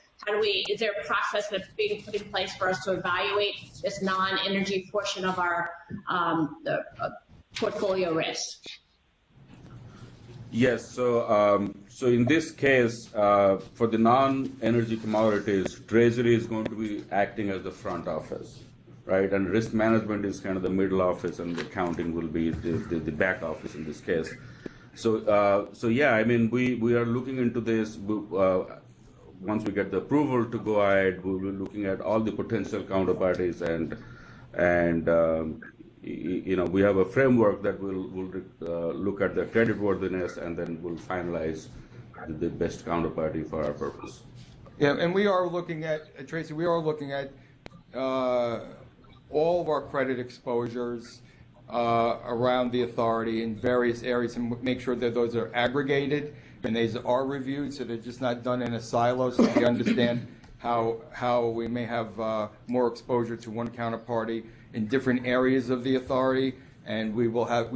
Is there a process that's being put in place for us to evaluate this non-energy portion of our portfolio risk? Yes. So in this case, for the non-energy commodities, Treasury is going to be acting as the front office, right? And risk management is kind of the middle office, and the accounting will be the back office in this case. So yeah, I mean, we are looking into this. Once we get the approval to go ahead, we'll be looking at all the potential counterparties, and we have a framework that will look at the creditworthiness, and then we'll finalize the best counterparty for our purpose. Yeah, and we are looking at, Tracy, all of our credit exposures around the authority in various areas, and make sure that those are aggregated and these are reviewed, so they're just not done in a silo, so we understand how we may have more exposure to one counterparty in different areas of the authority. And we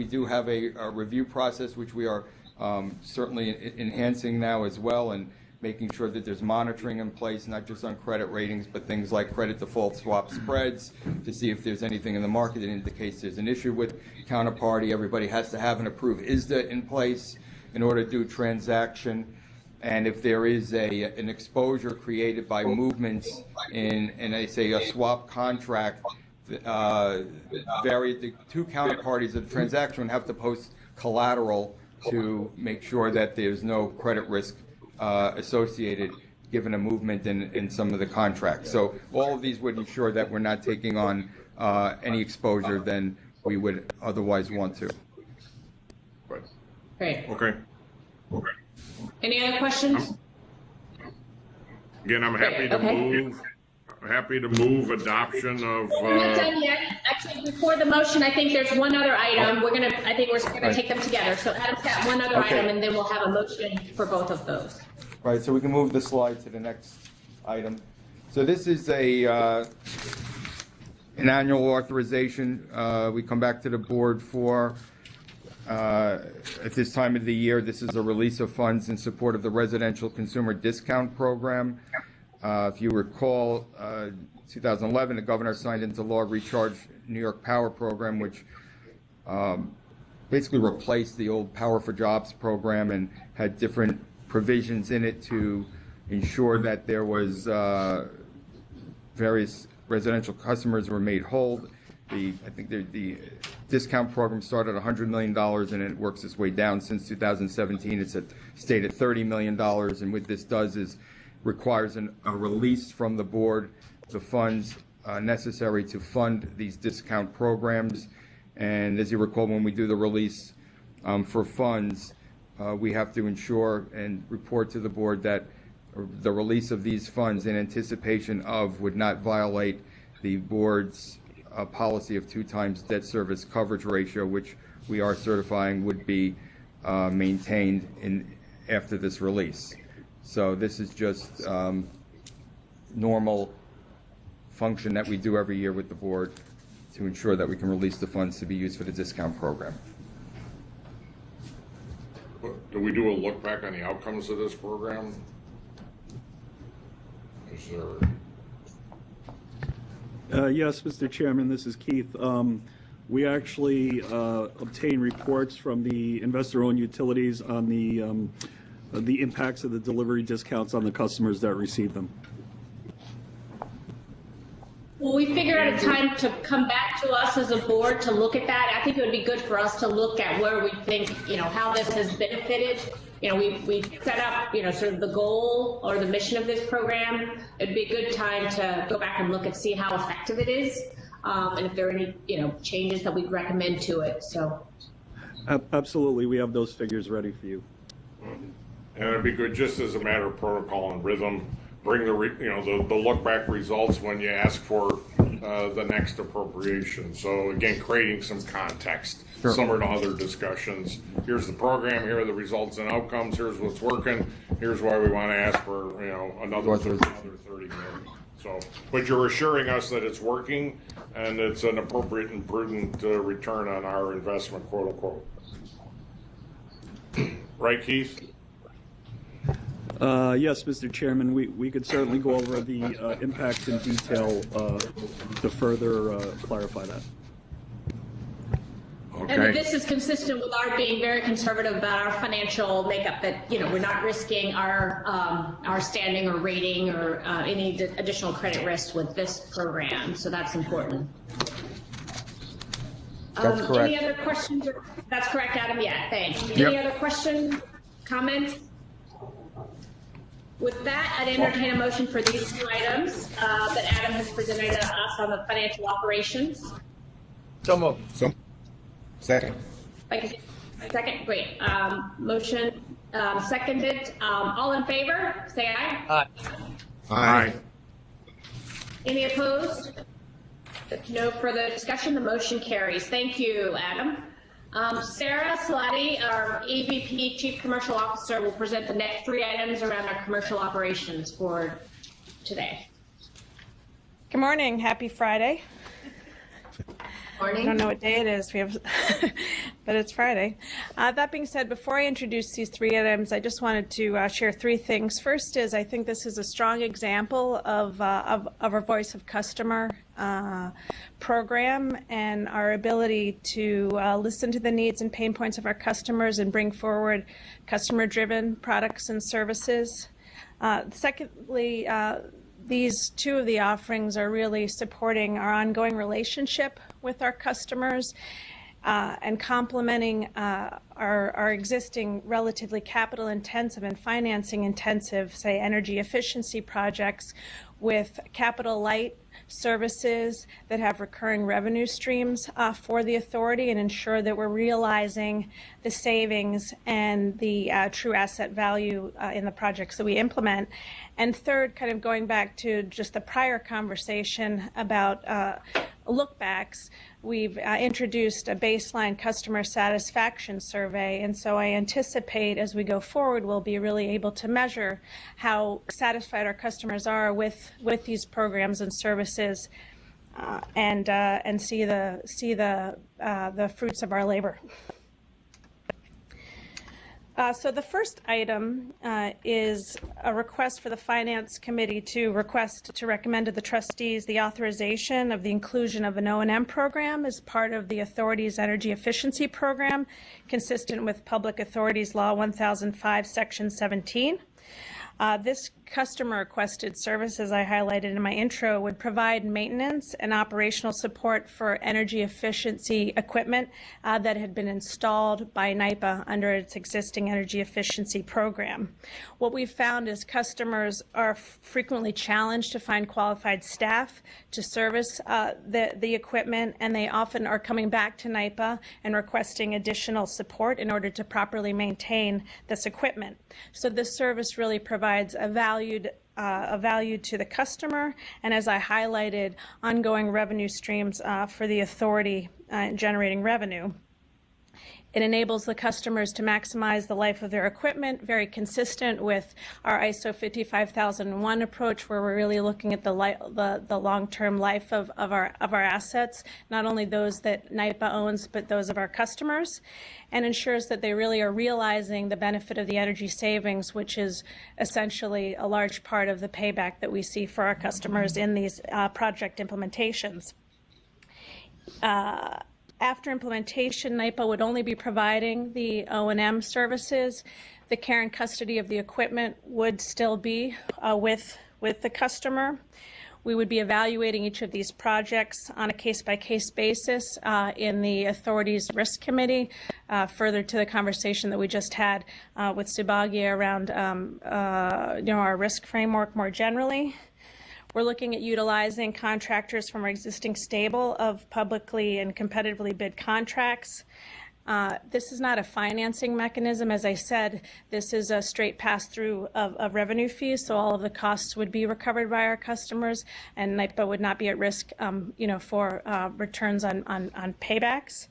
do have a review process, which we are certainly enhancing now as well, and making sure that there's monitoring in place, not just on credit ratings, but things like credit default swap spreads, to see if there's anything in the market that indicates there's an issue with counterparty. Everybody has to have an approved ISDA in place in order to do transaction. And if there is an exposure created by movements in a swap contract, the two counterparties of the transaction would have to post collateral to make sure that there's no credit risk associated given a movement in some of the contracts. So all of these would ensure that we're not taking on any exposure than we would otherwise want to. Great. Okay. Any other questions? Again, I'm happy to move adoption of. We're not done yet. Actually, before the motion, I think there's one other item. I think we're going to take them together. So Adam's got one other item, and then we'll have a motion for both of those. Right. So we can move the slide to the next item. So this is an annual authorization. We come back to the board for. At this time of the year, this is a release of funds in support of the Residential Consumer Discount Program. If you recall, 2011, the governor signed into law Recharge New York Power Program, which basically replaced the old Power for Jobs program and had different provisions in it to ensure that there was various residential customers were made whole. I think the discount program started at $100 million, and it works its way down. Since 2017, it's stayed at $30 million. And what this does is requires a release from the board the funds necessary to fund these discount programs. And as you recall, when we do the release for funds, we have to ensure and report to the board that the release of these funds in anticipation of would not violate the board's policy of 2 times debt service coverage ratio, which we are certifying would be maintained after this release. So this is just normal function that we do every year with the board to ensure that we can release the funds to be used for the discount program. Do we do a look back on the outcomes of this program? Is there? Yes, Mr. Chairman, this is Keith. We actually obtain reports from the investor-owned utilities on the impacts of the delivery discounts on the customers that receive them. Well, we figure out a time to come back to us as a board to look at that. I think it would be good for us to look at where we think, how this has benefited. We set up, sort of the goal or the mission of this program. It'd be a good time to go back and look and see how effective it is. and if there are any, changes that we'd recommend to it. So. Absolutely, we have those figures ready for you. And it'd be good, just as a matter of protocol and rhythm, bring the look back results when you ask for the next appropriation. So again, creating some context, similar to other discussions. Here's the program. Here are the results and outcomes. Here's what's working. Here's why we want to ask for another 30 million. So, but you're assuring us that it's working and it's an appropriate and prudent return on our investment, quote unquote. Right, Keith? Yes, Mr. Chairman, we could certainly go over the impacts in detail to further clarify that. Okay. And this is consistent with our being very conservative about our financial makeup, that, we're not risking our standing or rating or any additional credit risk with this program. So that's important. That's correct. Any other questions? That's correct, Adam? Yeah, thanks. Yep. Any other questions, comments? With that, I'd entertain a motion for these two items that Adam has presented to us on the financial operations. So moved. Second. Second, great. Motion seconded. All in favor, say aye. Aye. Any opposed? If no further discussion, the motion carries. Thank you, Adam. Sarah Salati, our AVP Chief Commercial Officer, will present the next three items around our commercial operations for today. Good morning. Happy Friday. Morning. I don't know what day it is. But it's Friday. That being said, before I introduce these three items, I just wanted to share three things. First is I think this is a strong example of our Voice of Customer program and our ability to listen to the needs and pain points of our customers and bring forward customer-driven products and services. Secondly, these two of the offerings are really supporting our ongoing relationship with our customers and complementing our existing relatively capital intensive and financing intensive, say, energy efficiency projects with capital light services that have recurring revenue streams for the authority and ensure that we're realizing the savings and the true asset value in the projects that we implement. And third, kind of going back to just the prior conversation about lookbacks, we've introduced a baseline customer satisfaction survey, and so I anticipate as we go forward we'll be really able to measure how satisfied our customers are with these programs and services, and see the fruits of our labor. So the first item is a request for the Finance Committee to recommend to the trustees the authorization of the inclusion of an O&M program as part of the authority's energy efficiency program, consistent with Public Authorities Law 1005, Section 17. This customer requested service, as I highlighted in my intro, would provide maintenance and operational support for energy efficiency equipment that had been installed by NYPA under its existing energy efficiency program. What we've found is customers are frequently challenged to find qualified staff to service the equipment, and they often are coming back to NYPA and requesting additional support in order to properly maintain this equipment. So this service really provides a value to the customer, and as I highlighted, ongoing revenue streams for the authority generating revenue. It enables the customers to maximize the life of their equipment, very consistent with our ISO 55001 approach, where we're really looking at the long-term life of our assets, not only those that NYPA owns, but those of our customers, and ensures that they really are realizing the benefit of the energy savings, which is essentially a large part of the payback that we see for our customers in these project implementations. After implementation, NYPA would only be providing the O&M services. The care and custody of the equipment would still be with the customer. We would be evaluating each of these projects on a case-by-case basis in the authority's risk committee, further to the conversation that we just had with Subhagia around our risk framework more generally. We're looking at utilizing contractors from our existing stable of publicly and competitively bid contracts. This is not a financing mechanism. As I said, this is a straight pass-through of revenue fees, so all of the costs would be recovered by our customers, and NYPA would not be at risk, for returns on paybacks.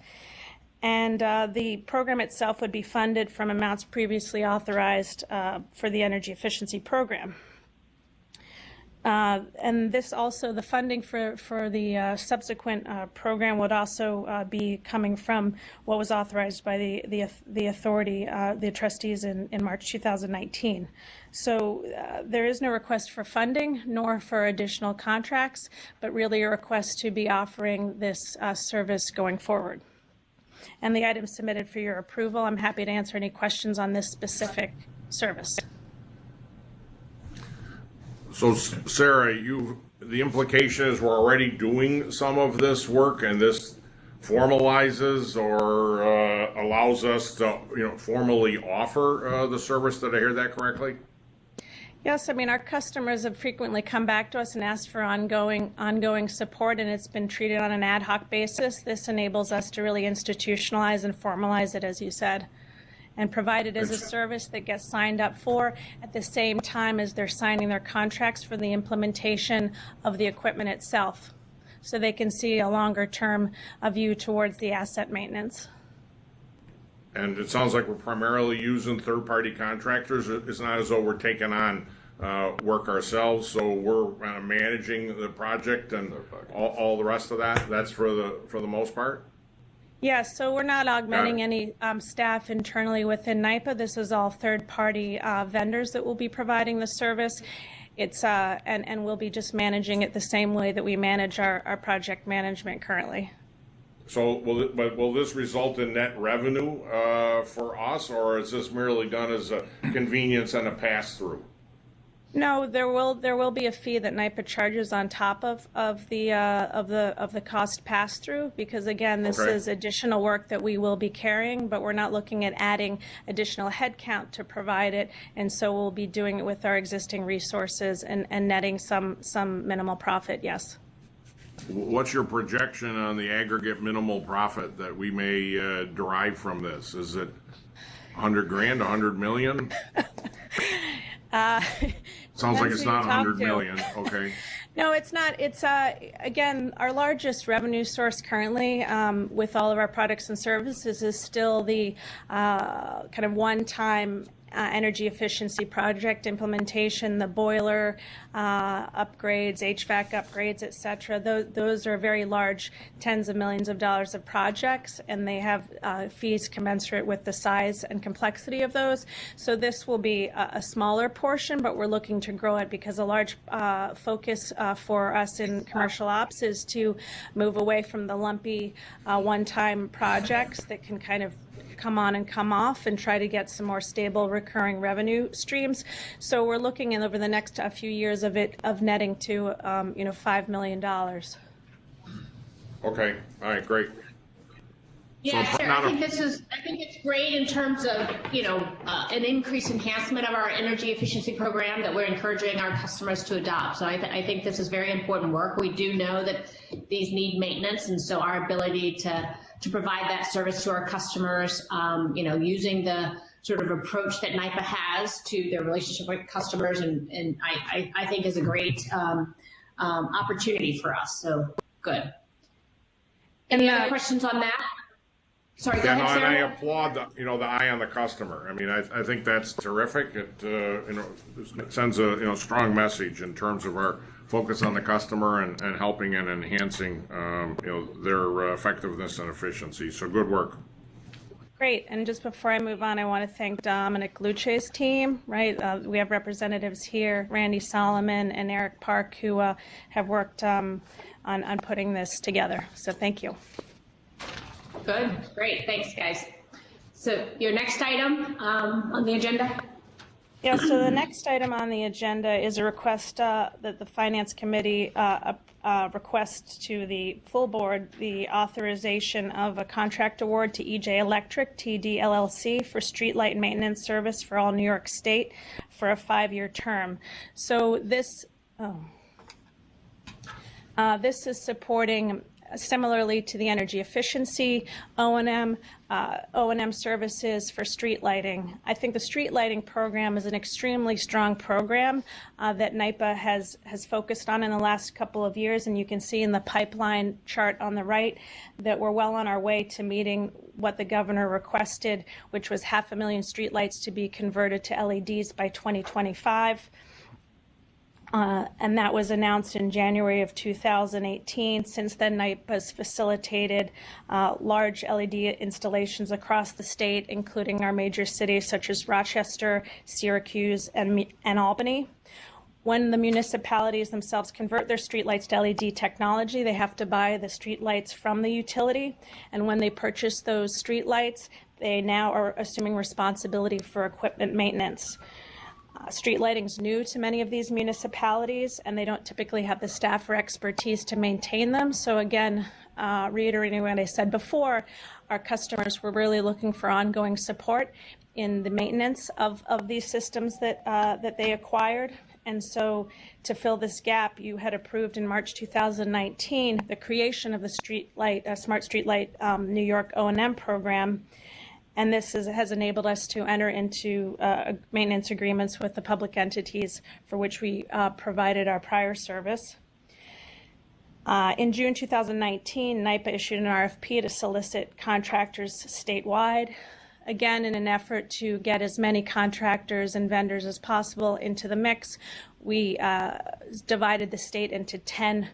And the program itself would be funded from amounts previously authorized for the energy efficiency program. And this also, the funding for the subsequent program would also be coming from what was authorized by the authority, the trustees in March 2019. So there is no request for funding nor for additional contracts, but really a request to be offering this service going forward. And the item submitted for your approval. I'm happy to answer any questions on this specific service. So, Sarah, the implication is we're already doing some of this work, and this formalizes or allows us to, formally offer the service. Did I hear that correctly? Yes, I mean, our customers have frequently come back to us and asked for ongoing support, and it's been treated on an ad hoc basis. This enables us to really institutionalize and formalize it, as you said, and provide it as a service that gets signed up for at the same time as they're signing their contracts for the implementation of the equipment itself, so they can see a longer term view towards the asset maintenance. And it sounds like we're primarily using third-party contractors. It's not as though we're taking on work ourselves, so we're managing the project and all the rest of that. That's for the most part. Yes, so we're not augmenting any staff internally within NYPA. This is all third-party vendors that will be providing the service. It's and we'll be just managing it the same way that we manage our project management currently. So, will this result in net revenue for us, or is this merely done as a convenience and a pass-through? No, there will be a fee that NYPA charges on top of the cost pass-through, because again, this is additional work that we will be carrying, but we're not looking at adding additional headcount to provide it, and so we'll be doing it with our existing resources and netting some minimal profit. Yes. What's your projection on the aggregate minimal profit that we may derive from this? Is it 100 grand, 100 million? Sounds like it's not 100 million. Okay. No, it's not. It's, again, our largest revenue source currently with all of our products and services is still the kind of one-time energy efficiency project implementation, the boiler upgrades, HVAC upgrades, et cetera. Those are very large, tens of millions of dollars of projects, and they have fees commensurate with the size and complexity of those. So this will be a smaller portion, but we're looking to grow it because a large focus for us in commercial ops is to move away from the lumpy one-time projects that can kind of come on and come off and try to get some more stable recurring revenue streams. So we're looking in over the next few years of netting to $5 million. Okay. All right. Great. Yeah, so Sarah, I think it's great in terms of, an increased enhancement of our energy efficiency program that we're encouraging our customers to adopt. So I think this is very important work. We do know that these need maintenance, and so our ability to provide that service to our customers, using the sort of approach that NYPA has to their relationship with customers, and I think is a great opportunity for us. So good. Any other questions on that? Sorry, go ahead, Sarah. And I applaud the eye on the customer. I mean, I think that's terrific. It sends a strong message in terms of our focus on the customer and helping and enhancing their effectiveness and efficiency. So good work. Great. And just before I move on, I want to thank Dominic Luce's team. Right, we have representatives here, Randy Solomon and Eric Park, who have worked on putting this together. So thank you. Good. Great. Thanks, guys. So your next item on the agenda? Yeah, so the next item on the agenda is a request that the Finance Committee request to the full board the authorization of a contract award to EJ Electric, TD LLC, for streetlight maintenance service for all New York State for a 5-year term. So this, This is supporting, similarly to the energy efficiency, O&M services for street lighting. I think the street lighting program is an extremely strong program that NYPA has focused on in the last couple of years, and you can see in the pipeline chart on the right that we're well on our way to meeting what the governor requested, which was 500,000 streetlights to be converted to LEDs by 2025. And that was announced in January of 2018. Since then, NYPA has facilitated large LED installations across the state, including our major cities such as Rochester, Syracuse, and Albany. When the municipalities themselves convert their streetlights to LED technology, they have to buy the streetlights from the utility. And when they purchase those streetlights, they now are assuming responsibility for equipment maintenance. Street lighting is new to many of these municipalities, and they don't typically have the staff or expertise to maintain them. So again, reiterating what I said before, our customers were really looking for ongoing support in the maintenance of these systems that they acquired. And so to fill this gap, you had approved in March 2019 the creation of the Smart Streetlight New York O&M program. And this has enabled us to enter into maintenance agreements with the public entities for which we provided our prior service. In June 2019, NYPA issued an RFP to solicit contractors statewide, again in an effort to get as many contractors and vendors as possible into the mix. We divided the state into 10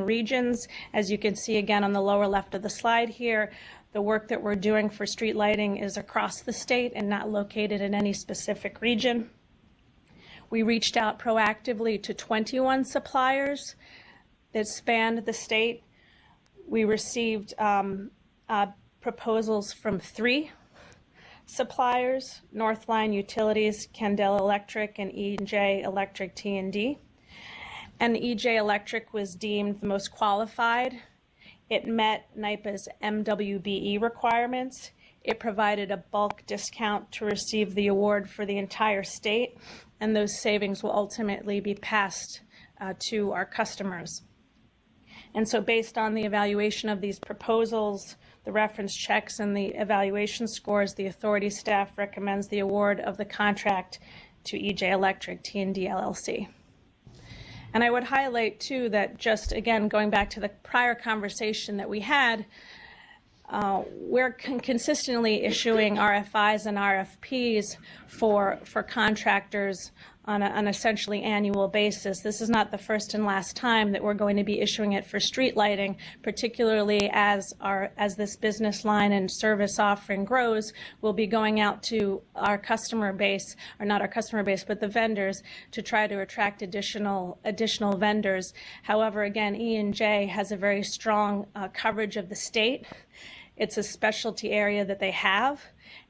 regions. As you can see again on the lower left of the slide here, the work that we're doing for street lighting is across the state and not located in any specific region. We reached out proactively to 21 suppliers that spanned the state. We received proposals from 3 suppliers: Northline Utilities, Canal Electric, and EJ Electric T&D. And EJ Electric was deemed the most qualified. It met NYPA's MWBE requirements. It provided a bulk discount to receive the award for the entire state, and those savings will ultimately be passed to our customers. And so based on the evaluation of these proposals, the reference checks, and the evaluation scores, the authority staff recommends the award of the contract to EJ Electric T&D LLC. And I would highlight, too, that just, again, going back to the prior conversation that we had, we're consistently issuing RFIs and RFPs for contractors on an essentially annual basis. This is not the first and last time that we're going to be issuing it for street lighting, particularly as this business line and service offering grows. We'll be going out to our customer base, or not our customer base, but the vendors, to try to attract additional vendors. However, again, E&J has a very strong coverage of the state. It's a specialty area that they have.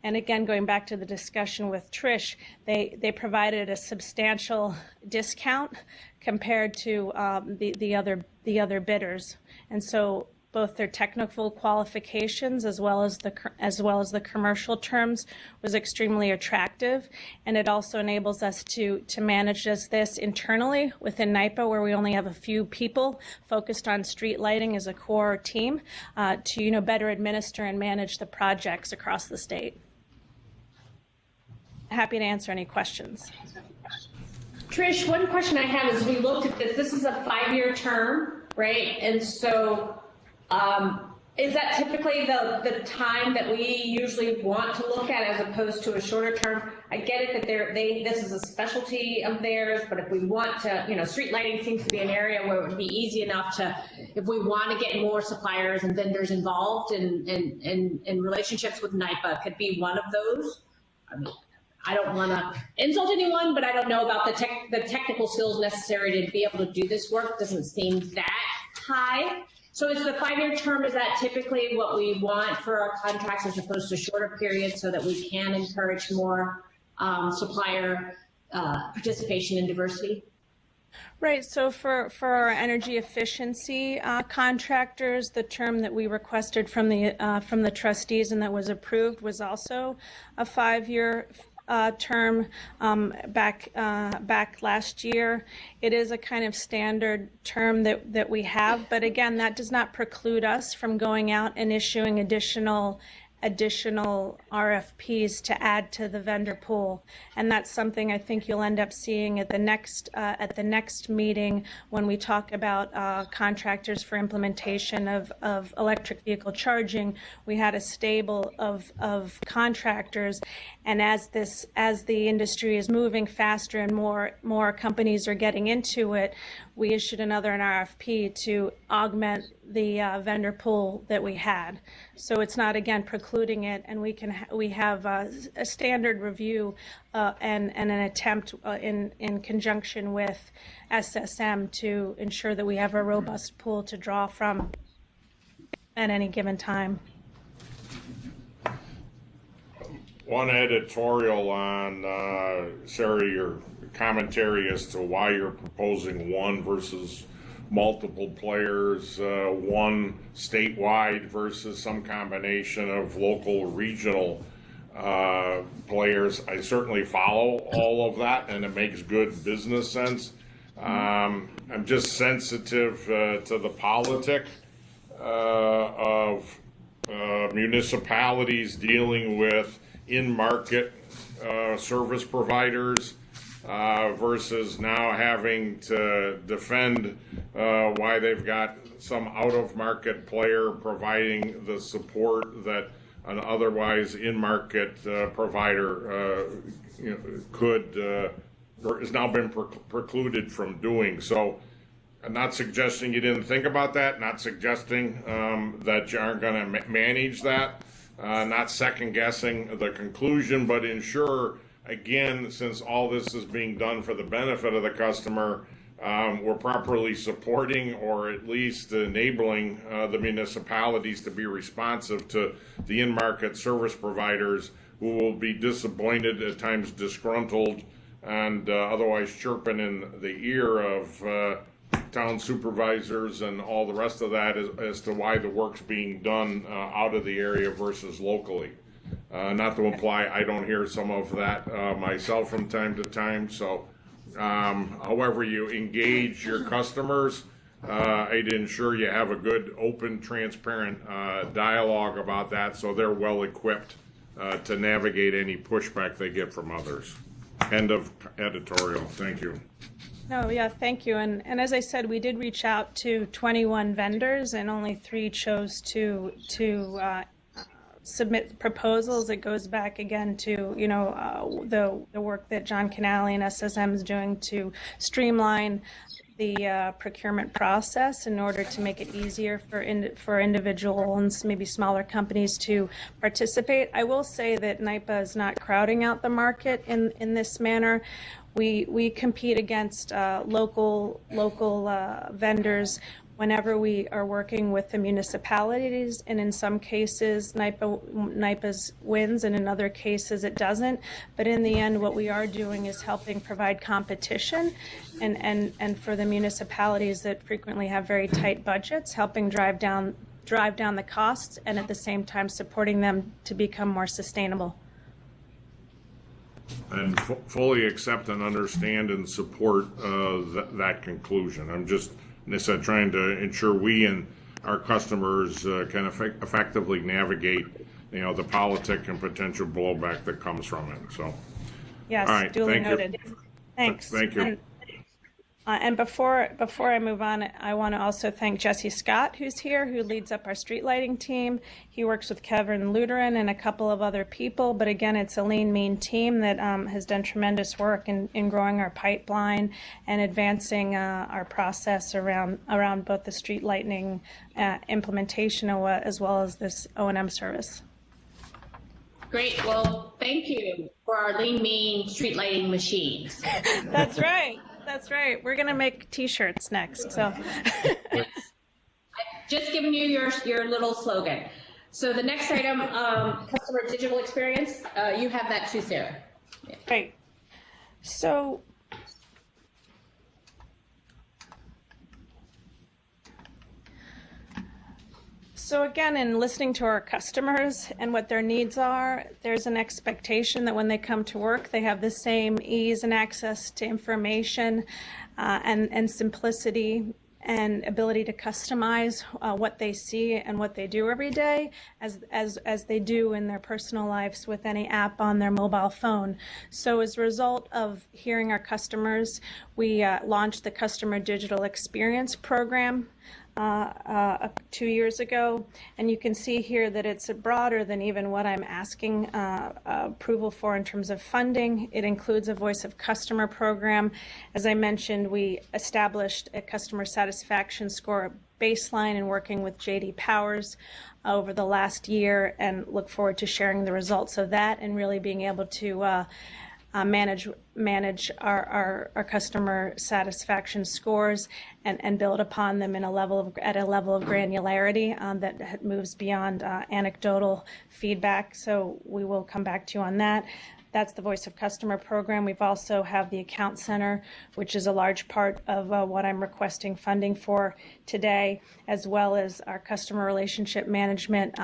And again, going back to the discussion with Trish, they provided a substantial discount compared to the other bidders. And so both their technical qualifications as well as the commercial terms was extremely attractive. And it also enables us to manage this internally within NYPA, where we only have a few people focused on street lighting as a core team, to better administer and manage the projects across the state. Happy to answer any questions. Trish, one question I have is, we looked at this. This is a 5-year term, right? And so is that typically the time that we usually want to look at as opposed to a shorter term? I get it that this is a specialty of theirs, but if we want to, street lighting seems to be an area where it would be easy enough to, if we want to get more suppliers and vendors involved in relationships with NYPA, could be one of those. I mean, I don't want to insult anyone, but I don't know about the technical skills necessary to be able to do this work. Doesn't seem that high. So is the 5-year term, is that typically what we want for our contracts as opposed to shorter periods, so that we can encourage more supplier participation and diversity? Right. So for our energy efficiency contractors, the term that we requested from the trustees and that was approved was also a 5-year term back last year. It is a kind of standard term that we have, but again, that does not preclude us from going out and issuing additional RFPs to add to the vendor pool, and that's something I think you'll end up seeing at the next meeting when we talk about contractors for implementation of electric vehicle charging. We had a stable of contractors, and as the industry is moving faster and more companies are getting into it, we issued an RFP to augment the vendor pool that we had. So it's not, again, precluding it, and we have a standard review and an attempt in conjunction with SSM to ensure that we have a robust pool to draw from at any given time. One editorial on, Sarah, your commentary as to why you're proposing one versus multiple players, one statewide versus some combination of local, regional players. I certainly follow all of that, and it makes good business sense. I'm just sensitive to the politic of municipalities dealing with in-market service providers versus now having to defend why they've got some out-of-market player providing the support that an otherwise in-market provider could or has now been precluded from doing. So I'm not suggesting you didn't think about that, not suggesting that you aren't going to manage that, not second-guessing the conclusion, but ensure, again, since all this is being done for the benefit of the customer, we're properly supporting or at least enabling the municipalities to be responsive to the in-market service providers who will be disappointed, at times disgruntled, and otherwise chirping in the ear of town supervisors and all the rest of that as to why the work's being done out of the area versus locally. Not to imply I don't hear some of that myself from time to time. So however you engage your customers, I'd ensure you have a good, open, transparent dialogue about that so they're well equipped to navigate any pushback they get from others. End of editorial. Thank you. No, yeah, thank you. And as I said, we did reach out to 21 vendors, and only 3 chose to submit proposals. It goes back again to the work that John Canal and SSM is doing to streamline the procurement process in order to make it easier for individuals, maybe smaller companies, to participate. I will say that NYPA is not crowding out the market in this manner. We compete against local vendors whenever we are working with the municipalities, and in some cases NYPA's wins, and in other cases it doesn't. But in the end, what we are doing is helping provide competition, and for the municipalities that frequently have very tight budgets, helping drive down the costs, and at the same time supporting them to become more sustainable. And fully accept and understand and support that conclusion. I'm just, as I said, trying to ensure we and our customers can effectively navigate, the politic and potential blowback that comes from it. So, yes, all right, duly noted. Thanks. Thank you. And before I move on, I want to also thank Jesse Scott, who's here, who leads up our street lighting team. He works with Kevin Luderin and a couple of other people, but again, it's a lean, mean team that has done tremendous work in growing our pipeline and advancing our process around both the street lighting implementation as well as this O&M service. Great. Well, thank you for our lean, mean street lighting machines. That's right. That's right. We're going to make T-shirts next. So, I've just given you your little slogan. So the next item, customer digital experience, you have that too, Sarah. Yeah. Great. So, So again, in listening to our customers and what their needs are, there's an expectation that when they come to work, they have the same ease and access to information and simplicity and ability to customize what they see and what they do every day as they do in their personal lives with any app on their mobile phone. So as a result of hearing our customers, we launched the Customer Digital Experience Program 2 years ago, and you can see here that it's broader than even what I'm asking approval for in terms of funding. It includes a voice of customer program. As I mentioned, we established a customer satisfaction score baseline and working with J.D. Powers over the last year, and look forward to sharing the results of that and really being able to manage our customer satisfaction scores and build upon them at a level of granularity that moves beyond anecdotal feedback. So we will come back to you on that. That's the Voice of Customer program. We've also have the Account Center, which is a large part of what I'm requesting funding for today, as well as our customer relationship management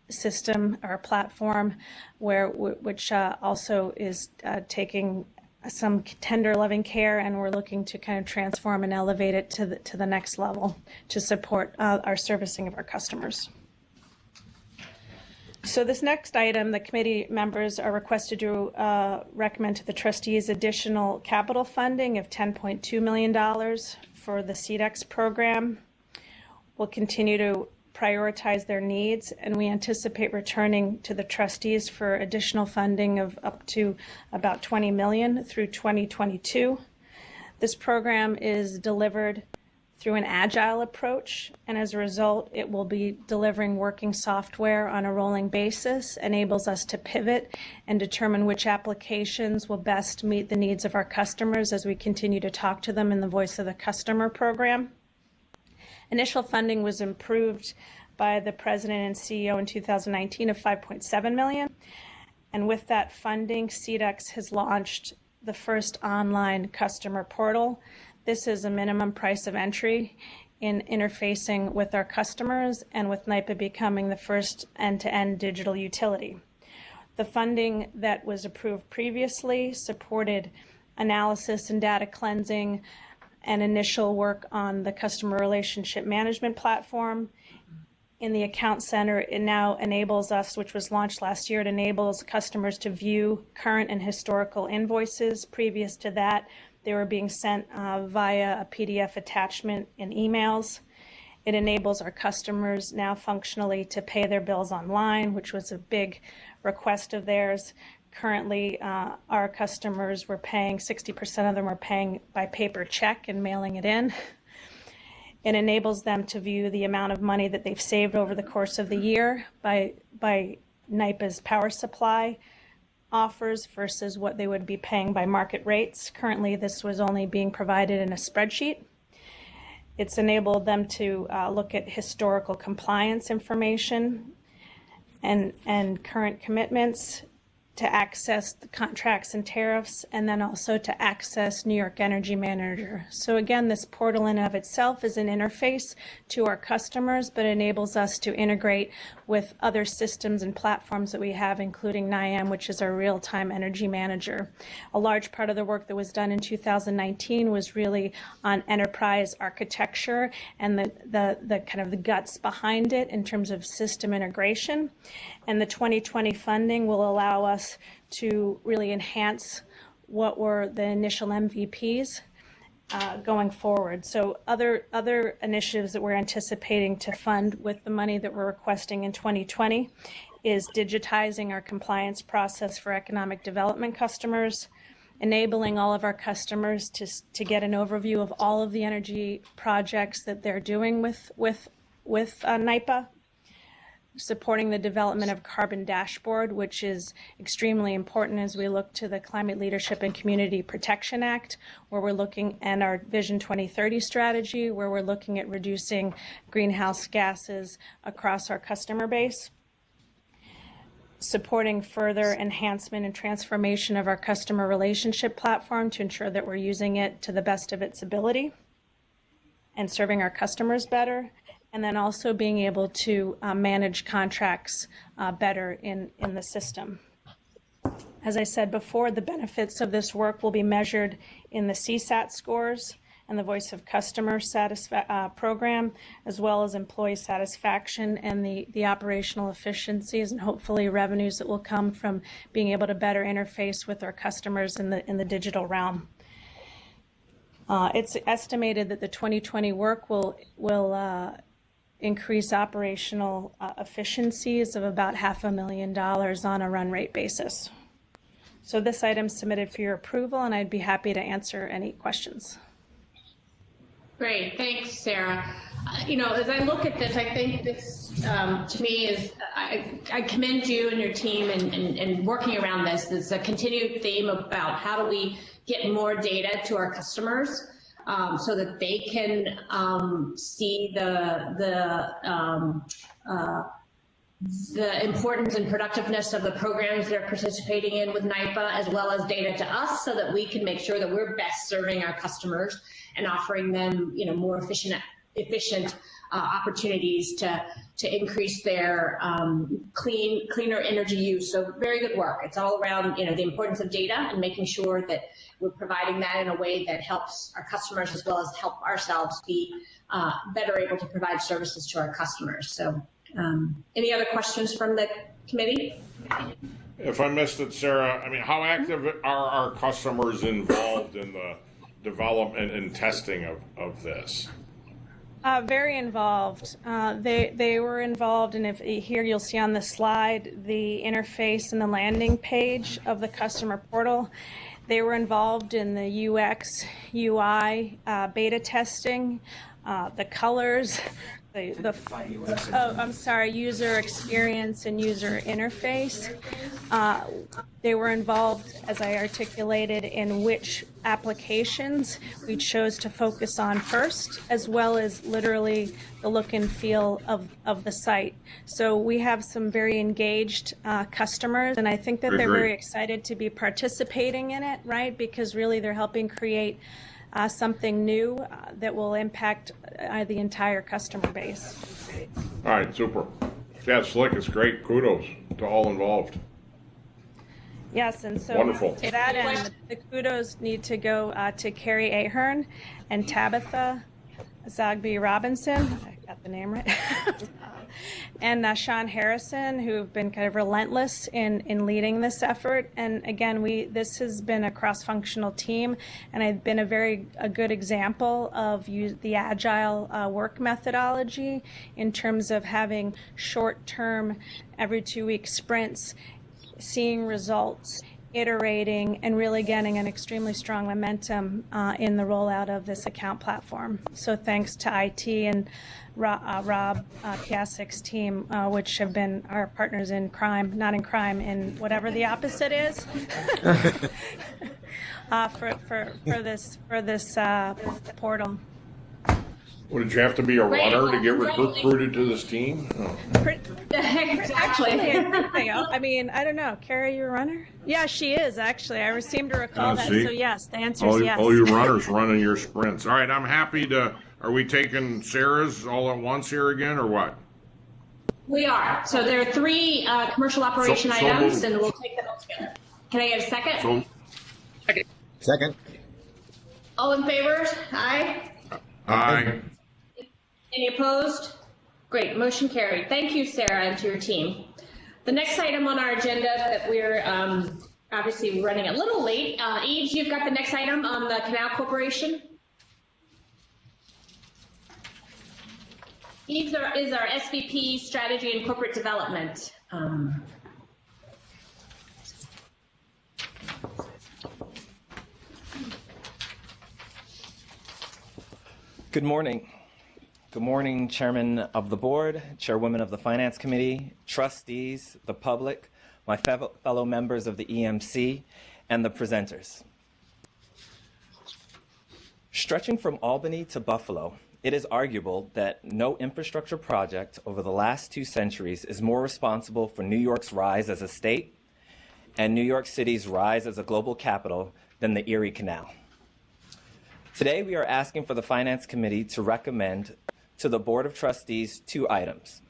system or platform, which also is taking some tender, loving care, and we're looking to kind of transform and elevate it to the next level to support our servicing of our customers. So this next item, the committee members are requested to recommend to the trustees additional capital funding of $10.2 million for the CDEX program. We'll continue to prioritize their needs, and we anticipate returning to the trustees for additional funding of up to about $20 million through 2022. This program is delivered through an agile approach, and as a result, it will be delivering working software on a rolling basis, enables us to pivot and determine which applications will best meet the needs of our customers as we continue to talk to them in the Voice of the Customer program. Initial funding was approved by the President and CEO in 2019 of $5.7 million. And with that funding, CDEX has launched the first online customer portal. This is a minimum price of entry in interfacing with our customers, and with NYPA becoming the first end-to-end digital utility. The funding that was approved previously supported analysis and data cleansing and initial work on the customer relationship management platform. In the Account Center, it now enables us, which was launched last year, it enables customers to view current and historical invoices. Previous to that, they were being sent via a PDF attachment in emails. It enables our customers now functionally to pay their bills online, which was a big request of theirs. Currently, our customers were paying, 60% of them were paying by paper check and mailing it in. It enables them to view the amount of money that they've saved over the course of the year by NYPA's power supply offers versus what they would be paying by market rates. Currently, this was only being provided in a spreadsheet. It's enabled them to look at historical compliance information and current commitments, to access the contracts and tariffs, and then also to access New York Energy Manager. So again, this portal in and of itself is an interface to our customers, but enables us to integrate with other systems and platforms that we have, including NIAM, which is our real-time energy manager. A large part of the work that was done in 2019 was really on enterprise architecture and the kind of the guts behind it in terms of system integration. And the 2020 funding will allow us to really enhance what were the initial MVPs going forward. So other initiatives that we're anticipating to fund with the money that we're requesting in 2020 is digitizing our compliance process for economic development customers, enabling all of our customers to get an overview of all of the energy projects that they're doing with NYPA, supporting the development of Carbon Dashboard, which is extremely important as we look to the Climate Leadership and Community Protection Act, where we're looking at our Vision 2030 strategy, where we're looking at reducing greenhouse gases across our customer base, supporting further enhancement and transformation of our customer relationship platform to ensure that we're using it to the best of its ability and serving our customers better, and then also being able to manage contracts better in the system. As I said before, the benefits of this work will be measured in the CSAT scores and the Voice of Customer program, as well as employee satisfaction and the operational efficiencies and hopefully revenues that will come from being able to better interface with our customers in the digital realm. It's estimated that the 2020 work will increase operational efficiencies of about $500,000 on a run rate basis. So this item is submitted for your approval, and I'd be happy to answer any questions. Great, thanks, Sarah. As I look at this, I think this, to me, is I commend you and your team in working around this. There's a continued theme about how do we get more data to our customers so that they can see the importance and productiveness of the programs they're participating in with NYPA, as well as data to us, so that we can make sure that we're best serving our customers and offering them, more efficient opportunities to increase their cleaner energy use. So very good work. It's all around, the importance of data and making sure that we're providing that in a way that helps our customers as well as help ourselves be better able to provide services to our customers. So any other questions from the committee? If I missed it, Sarah, how active are our customers involved in the development and testing of this? Very involved. They were involved, and here you'll see on the slide the interface and the landing page of the customer portal. They were involved in the UX, UI beta testing, the colors, user experience and user interface. They were involved, as I articulated, in which applications we chose to focus on first, as well as literally the look and feel of the site. So we have some very engaged customers, and I think that they're very excited to be participating in it, right? Because really they're helping create something new that will impact the entire customer base. All right, super. Yeah, slick. It's great. Kudos to all involved. Yes, and so Wonderful. To that end, the kudos need to go to Carrie Ahern and Tabitha Zogby Robinson. I got the name right. And Sean Harrison, who have been kind of relentless in leading this effort. And again, this has been a cross-functional team, and I've been a good example of the agile work methodology in terms of having short-term, every 2-week sprints, seeing results, iterating, and really getting an extremely strong momentum in the rollout of this account platform. So thanks to IT and Rob Piasek's team, which have been our partners in crime, not in crime, in whatever the opposite is, for this portal. Well, did you have to be a runner to get recruited to this team? Oh. Exactly. I don't know. Carrie, you a runner? Yeah, she is, actually. I seem to recall that. See? So, yes, the answer is yes. All you runners running your sprints. All right, I'm happy to. Are we taking Sarah's all at once here again, or what? We are. So there are 3 commercial operation items, moved. and we'll take them all together. Can I get a second? Second. All in favor? Aye. Aye. Any opposed? Great, motion carried. Thank you, Sarah, and to your team. The next item on our agenda that we're obviously running a little late. Eves, you've got the next item on the Canal Corporation. Eves is our SVP, Strategy and Corporate Development. Good morning. Good morning, Chairman of the Board, Chairwoman of the Finance Committee, trustees, the public, my fellow members of the EMC, and the presenters. Stretching from Albany to Buffalo, it is arguable that no infrastructure project over the last 2 centuries is more responsible for New York's rise as a state and New York City's rise as a global capital than the Erie Canal. Today, we are asking for the Finance Committee to recommend to the Board of Trustees 2 items.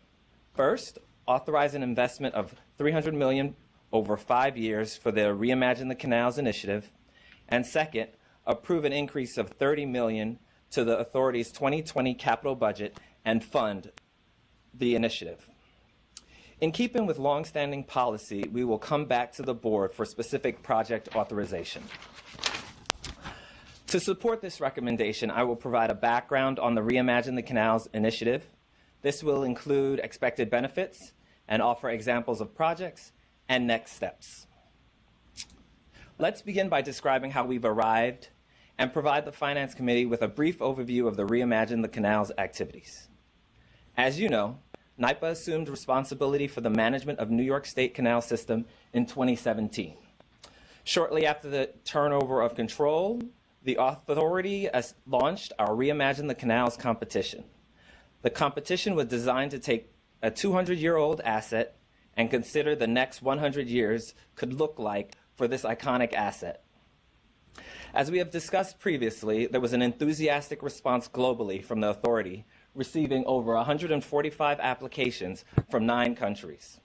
First, authorize an investment of $300 million over 5 years for the Reimagine the Canals initiative. And second, approve an increase of $30 million to the authority's 2020 capital budget and fund the initiative. In keeping with longstanding policy, we will come back to the board for specific project authorization. To support this recommendation, I will provide a background on the Reimagine the Canals initiative. This will include expected benefits and offer examples of projects and next steps. Let's begin by describing how we've arrived and provide the Finance Committee with a brief overview of the Reimagine the Canals activities. As you know, NYPA assumed responsibility for the management of New York State Canal System in 2017. Shortly after the turnover of control, the authority launched our Reimagine the Canals competition. The competition was designed to take a 200-year-old asset and consider the next 100 years could look like for this iconic asset. As we have discussed previously, there was an enthusiastic response globally from the authority, receiving over 145 applications from 9 countries.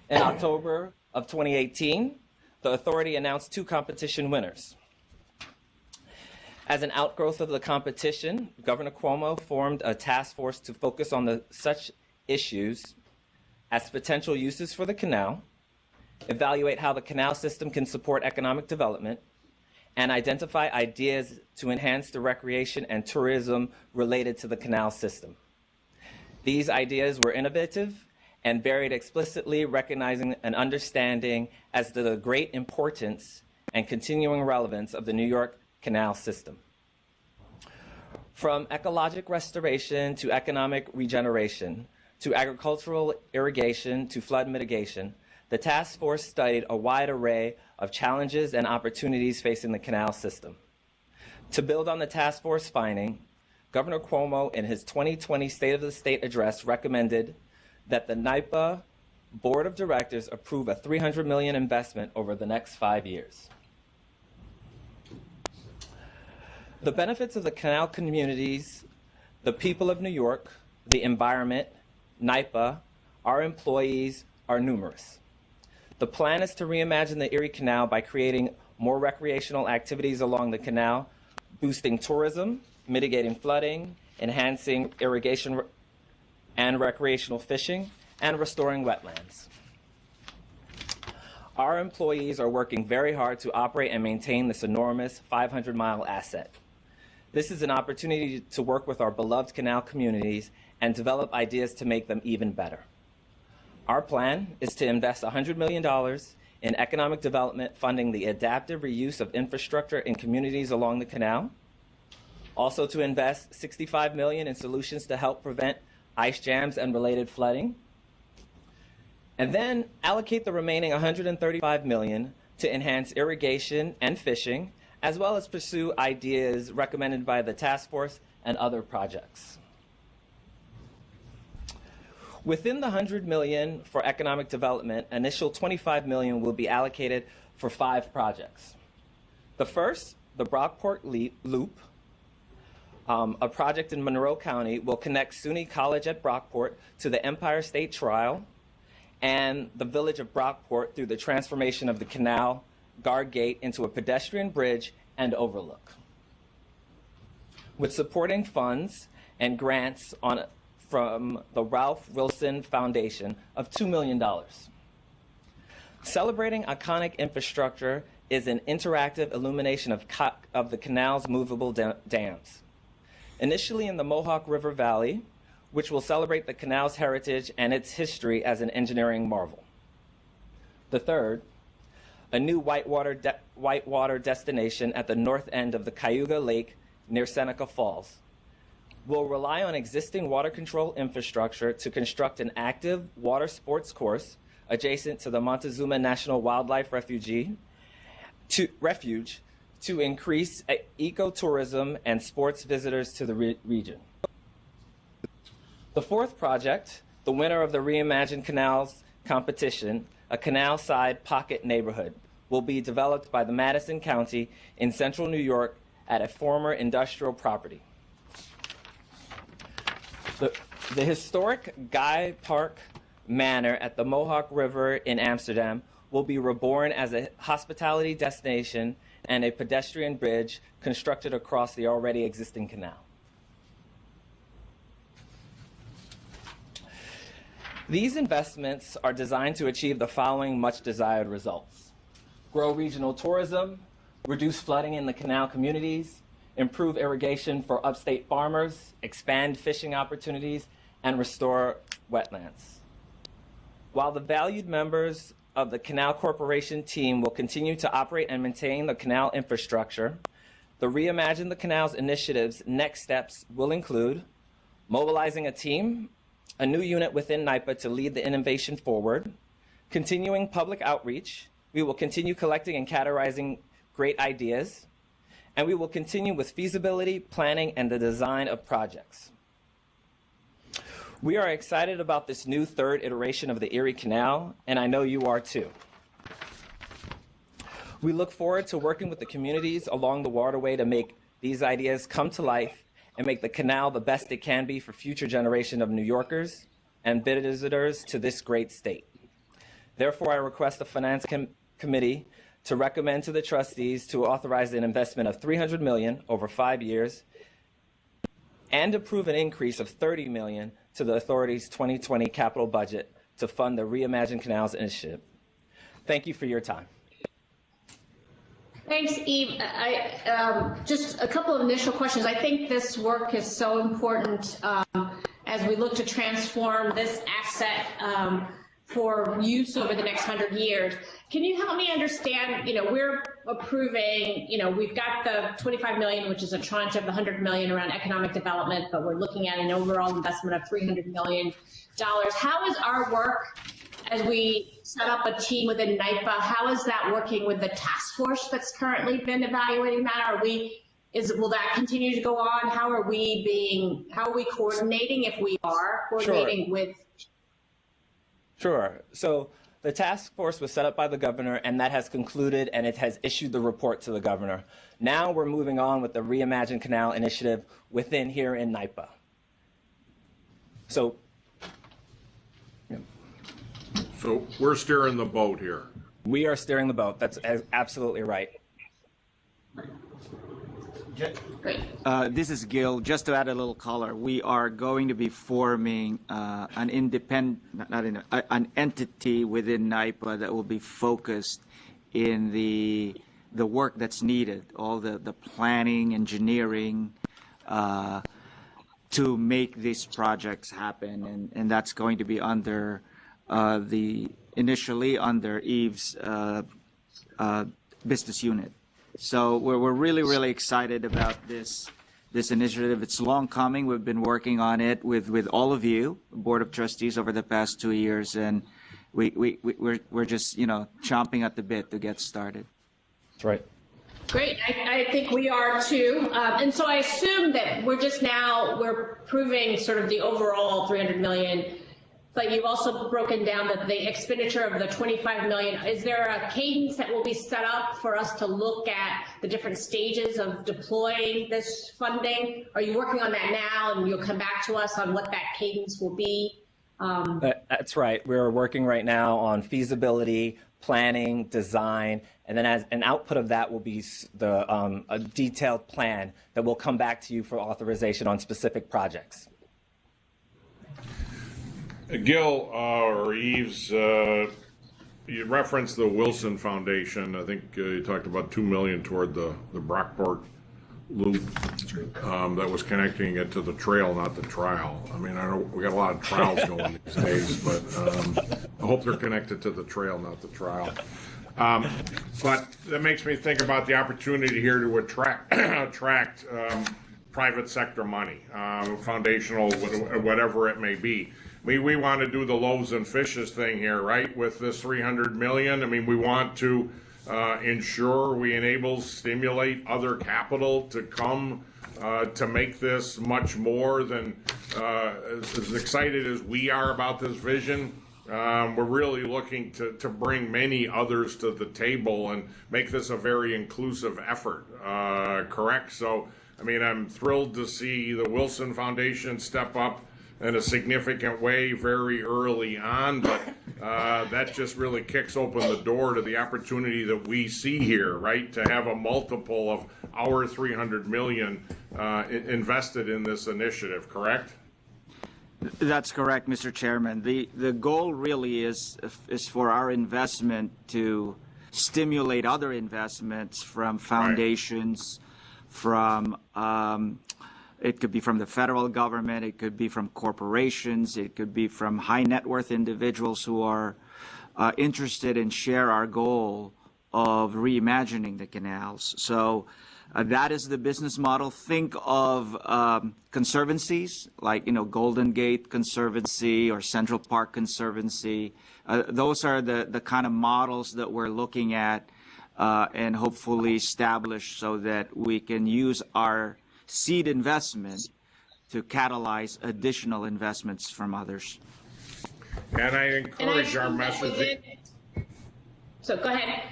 In October of 2018, the authority announced 2 competition winners. As an outgrowth of the competition, Governor Cuomo formed a task force to focus on such issues as potential uses for the canal, evaluate how the canal system can support economic development, and identify ideas to enhance the recreation and tourism related to the canal system. These ideas were innovative and varied, explicitly recognizing and understanding as to the great importance and continuing relevance of the New York Canal System. From ecologic restoration to economic regeneration, to agricultural irrigation to flood mitigation, the task force studied a wide array of challenges and opportunities facing the canal system. To build on the task force finding, Governor Cuomo, in his 2020 State of the State address, recommended that the NYPA Board of Directors approve a $300 million investment over the next 5 years. The benefits of the canal communities, the people of New York, the environment, NYPA, our employees are numerous. The plan is to reimagine the Erie Canal by creating more recreational activities along the canal, boosting tourism, mitigating flooding, enhancing irrigation and recreational fishing, and restoring wetlands. Our employees are working very hard to operate and maintain this enormous 500-mile asset. This is an opportunity to work with our beloved canal communities and develop ideas to make them even better. Our plan is to invest $100 million in economic development, funding the adaptive reuse of infrastructure in communities along the canal. Also to invest $65 million in solutions to help prevent ice jams and related flooding. And then allocate the remaining $135 million to enhance irrigation and fishing, as well as pursue ideas recommended by the task force and other projects. Within the $100 million for economic development, initial $25 million will be allocated for 5 projects. The first, the Brockport Loop, a project in Monroe County, will connect SUNY College at Brockport to the Empire State Trail and the village of Brockport through the transformation of the canal guard gate into a pedestrian bridge and overlook. With supporting funds and grants from the Ralph Wilson Foundation of $2 million. Celebrating iconic infrastructure is an interactive illumination of the canal's movable dams. Initially in the Mohawk River Valley, which will celebrate the canal's heritage and its history as an engineering marvel. The third, a new whitewater destination at the north end of the Cayuga Lake near Seneca Falls, will rely on existing water control infrastructure to construct an active water sports course adjacent to the Montezuma National Wildlife Refuge to increase ecotourism and sports visitors to the region. The fourth project, the winner of the Reimagine Canals competition, a canal-side pocket neighborhood, will be developed by the Madison County in central New York at a former industrial property. The historic Guy Park Manor at the Mohawk River in Amsterdam will be reborn as a hospitality destination and a pedestrian bridge constructed across the already existing canal. These investments are designed to achieve the following much desired results: grow regional tourism, reduce flooding in the canal communities, improve irrigation for upstate farmers, expand fishing opportunities, and restore wetlands. While the valued members of the Canal Corporation team will continue to operate and maintain the canal infrastructure, the Reimagine the Canals initiative's next steps will include mobilizing a team, a new unit within NYPA to lead the innovation forward, continuing public outreach. We will continue collecting and categorizing great ideas, and we will continue with feasibility, planning, and the design of projects. We are excited about this new third iteration of the Erie Canal, and I know you are too. We look forward to working with the communities along the waterway to make these ideas come to life and make the canal the best it can be for future generations of New Yorkers and visitors to this great state. Therefore, I request the Finance Committee to recommend to the trustees to authorize an investment of $300 million over 5 years and approve an increase of $30 million to the authority's 2020 capital budget to fund the Reimagine Canals initiative. Thank you for your time. Thanks, Eve. Just a couple of initial questions. I think this work is so important as we look to transform this asset for use over the next 100 years. Can you help me understand, we're approving, we've got the 25 million, which is a tranche of the 100 million around economic development, but we're looking at an overall investment of $300 million. How is our work as we set up a team within NYPA, how is that working with the task force that's currently been evaluating that? Will that continue to go on? How are we coordinating if we are coordinating with? Sure. So the task force was set up by the governor, and that has concluded, and it has issued the report to the governor. Now we're moving on with the Reimagine Canal initiative within here in NYPA. So we're steering the boat here. We are steering the boat. That's absolutely right. This is Gil. Just to add a little color, we are going to be forming an entity within NYPA that will be focused in the work that's needed, all the planning, engineering, to make these projects happen, and that's going to be under initially under Eve's business unit. So we're really excited about this initiative. It's long coming. We've been working on it with all of you, Board of Trustees, over the past 2 years, and we're just chomping at the bit to get started. That's right. Great. I think we are too. And so I assume that we're proving sort of the overall 300 million. But you've also broken down the expenditure of the 25 million. Is there a cadence that will be set up for us to look at the different stages of deploying this funding? Are you working on that now, and you'll come back to us on what that cadence will be? That's right. We're working right now on feasibility, planning, design, and then as an output of that will be a detailed plan that will come back to you for authorization on specific projects. Gil or Eves, you referenced the Wilson Foundation. I think you talked about $2 million toward the Brockport loop that was connecting it to the trail, not the trial. I mean, I know we got a lot of trials going these days, but I hope they're connected to the trail, not the trial. But that makes me think about the opportunity here to attract private sector money, foundational, whatever it may be. We want to do the loaves and fishes thing here, right? With this 300 million, I mean, we want to ensure we stimulate other capital to come to make this much more than as excited as we are about this vision. We're really looking to bring many others to the table and make this a very inclusive effort, correct? So, I mean, I'm thrilled to see the Wilson Foundation step up in a significant way very early on, but that just really kicks open the door to the opportunity that we see here, right? To have a multiple of our $300 million invested in this initiative, correct? That's correct, Mr. Chairman. The goal really is for our investment to stimulate other investments from foundations, from it could be from the federal government, it could be from corporations, it could be from high net worth individuals who are interested and share our goal of reimagining the canals. So that is the business model. Think of conservancies like, Golden Gate Conservancy or Central Park Conservancy. Those are the kind of models that we're looking at and hopefully establish so that we can use our seed investment to catalyze additional investments from others. And I encourage our messaging. So go ahead.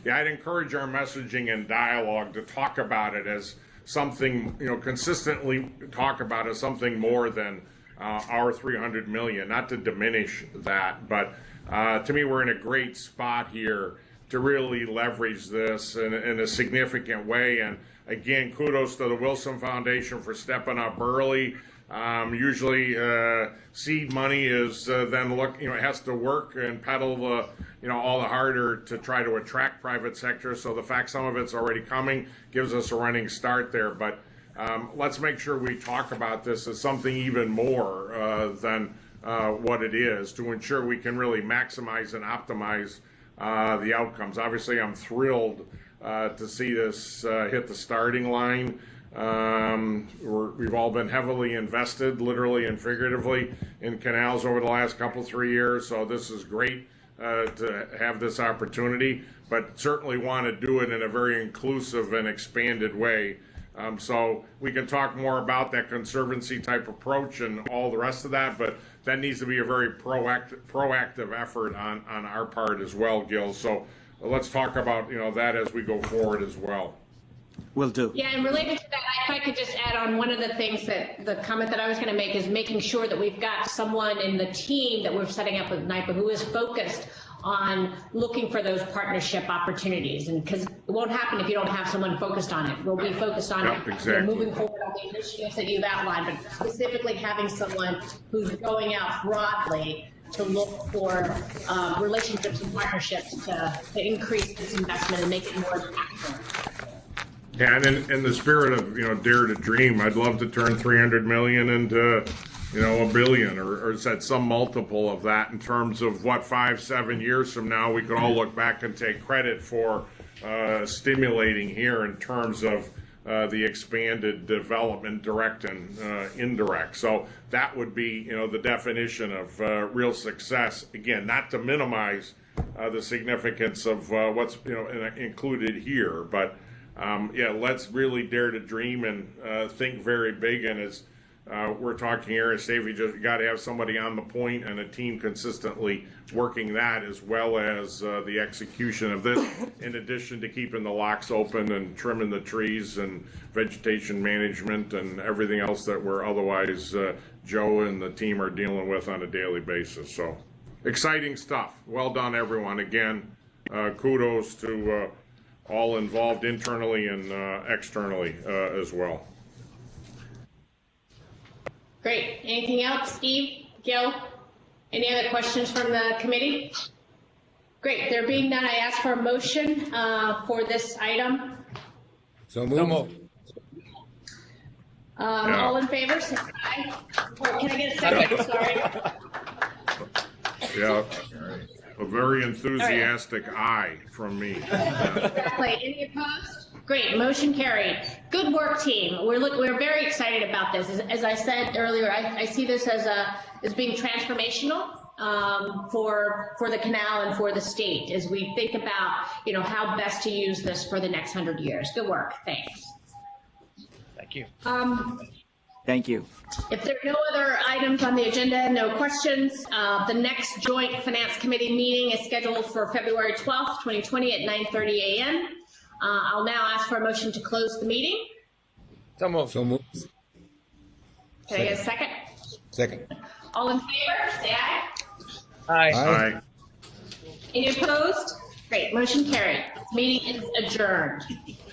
Yeah, I'd encourage our messaging and dialogue to talk about it as something, consistently talk about as something more than our $300 million, not to diminish that, but to me, we're in a great spot here to really leverage this in a significant way. And again, kudos to the Wilson Foundation for stepping up early. Usually seed money is then it has to work and pedal all the harder to try to attract private sector. So the fact some of it's already coming gives us a running start there. But let's make sure we talk about this as something even more than what it is, to ensure we can really maximize and optimize the outcomes. Obviously, I'm thrilled to see this hit the starting line. We've all been heavily invested, literally and figuratively, in canals over the last 3 years. So this is great to have this opportunity, but certainly want to do it in a very inclusive and expanded way. So we can talk more about that conservancy type approach and all the rest of that, but that needs to be a very proactive effort on our part as well, Gil. So let's talk about that as we go forward as well. Will do. Yeah, and related to that, if I could just add on, one of the things that the comment that I was going to make is making sure that we've got someone in the team that we're setting up with NYPA who is focused on looking for those partnership opportunities, and because it won't happen if you don't have someone focused on it. We'll be focused on moving forward on the initiatives that you've outlined, but specifically having someone who's going out broadly to look for relationships and partnerships to increase this investment and make it more impactful. Yeah, and in the spirit of dare to dream, I'd love to turn $300 million into $1 billion or set some multiple of that in terms of what 5-7 years from now we could all look back and take credit for stimulating here in terms of the expanded development, direct and indirect. So that would be the definition of real success. Again, not to minimize the significance of what's included here, but let's really dare to dream and think very big. And as we're talking here, as Stevie, just got to have somebody on the point and a team consistently working that, as well as the execution of this, in addition to keeping the locks open and trimming the trees and vegetation management and everything else that we're otherwise Joe and the team are dealing with on a daily basis. So exciting stuff. Well done, everyone. Again, kudos to all involved internally and externally as well. Great. Anything else, Steve, Gil? Any other questions from the committee? Great. There being none, I ask for a motion for this item. So moved. All in favor, say aye. Oh, can I get a second? Sorry. Yeah. A very enthusiastic aye from me. Exactly. Any opposed? Great. Motion carried. Good work, team. We're very excited about this. As I said earlier, I see this as being transformational for the canal and for the state as we think about how best to use this for the next 100 years. Good work. Thanks. Thank you. Thank you. If there are no other items on the agenda, no questions, the next joint finance committee meeting is scheduled for February 12th, 2020 at 9:30 a.m. I'll now ask for a motion to close the meeting. So moved. Can I get a second? Second. All in favor, say aye. Aye. Aye. Any opposed? Great, motion carried. This meeting is adjourned.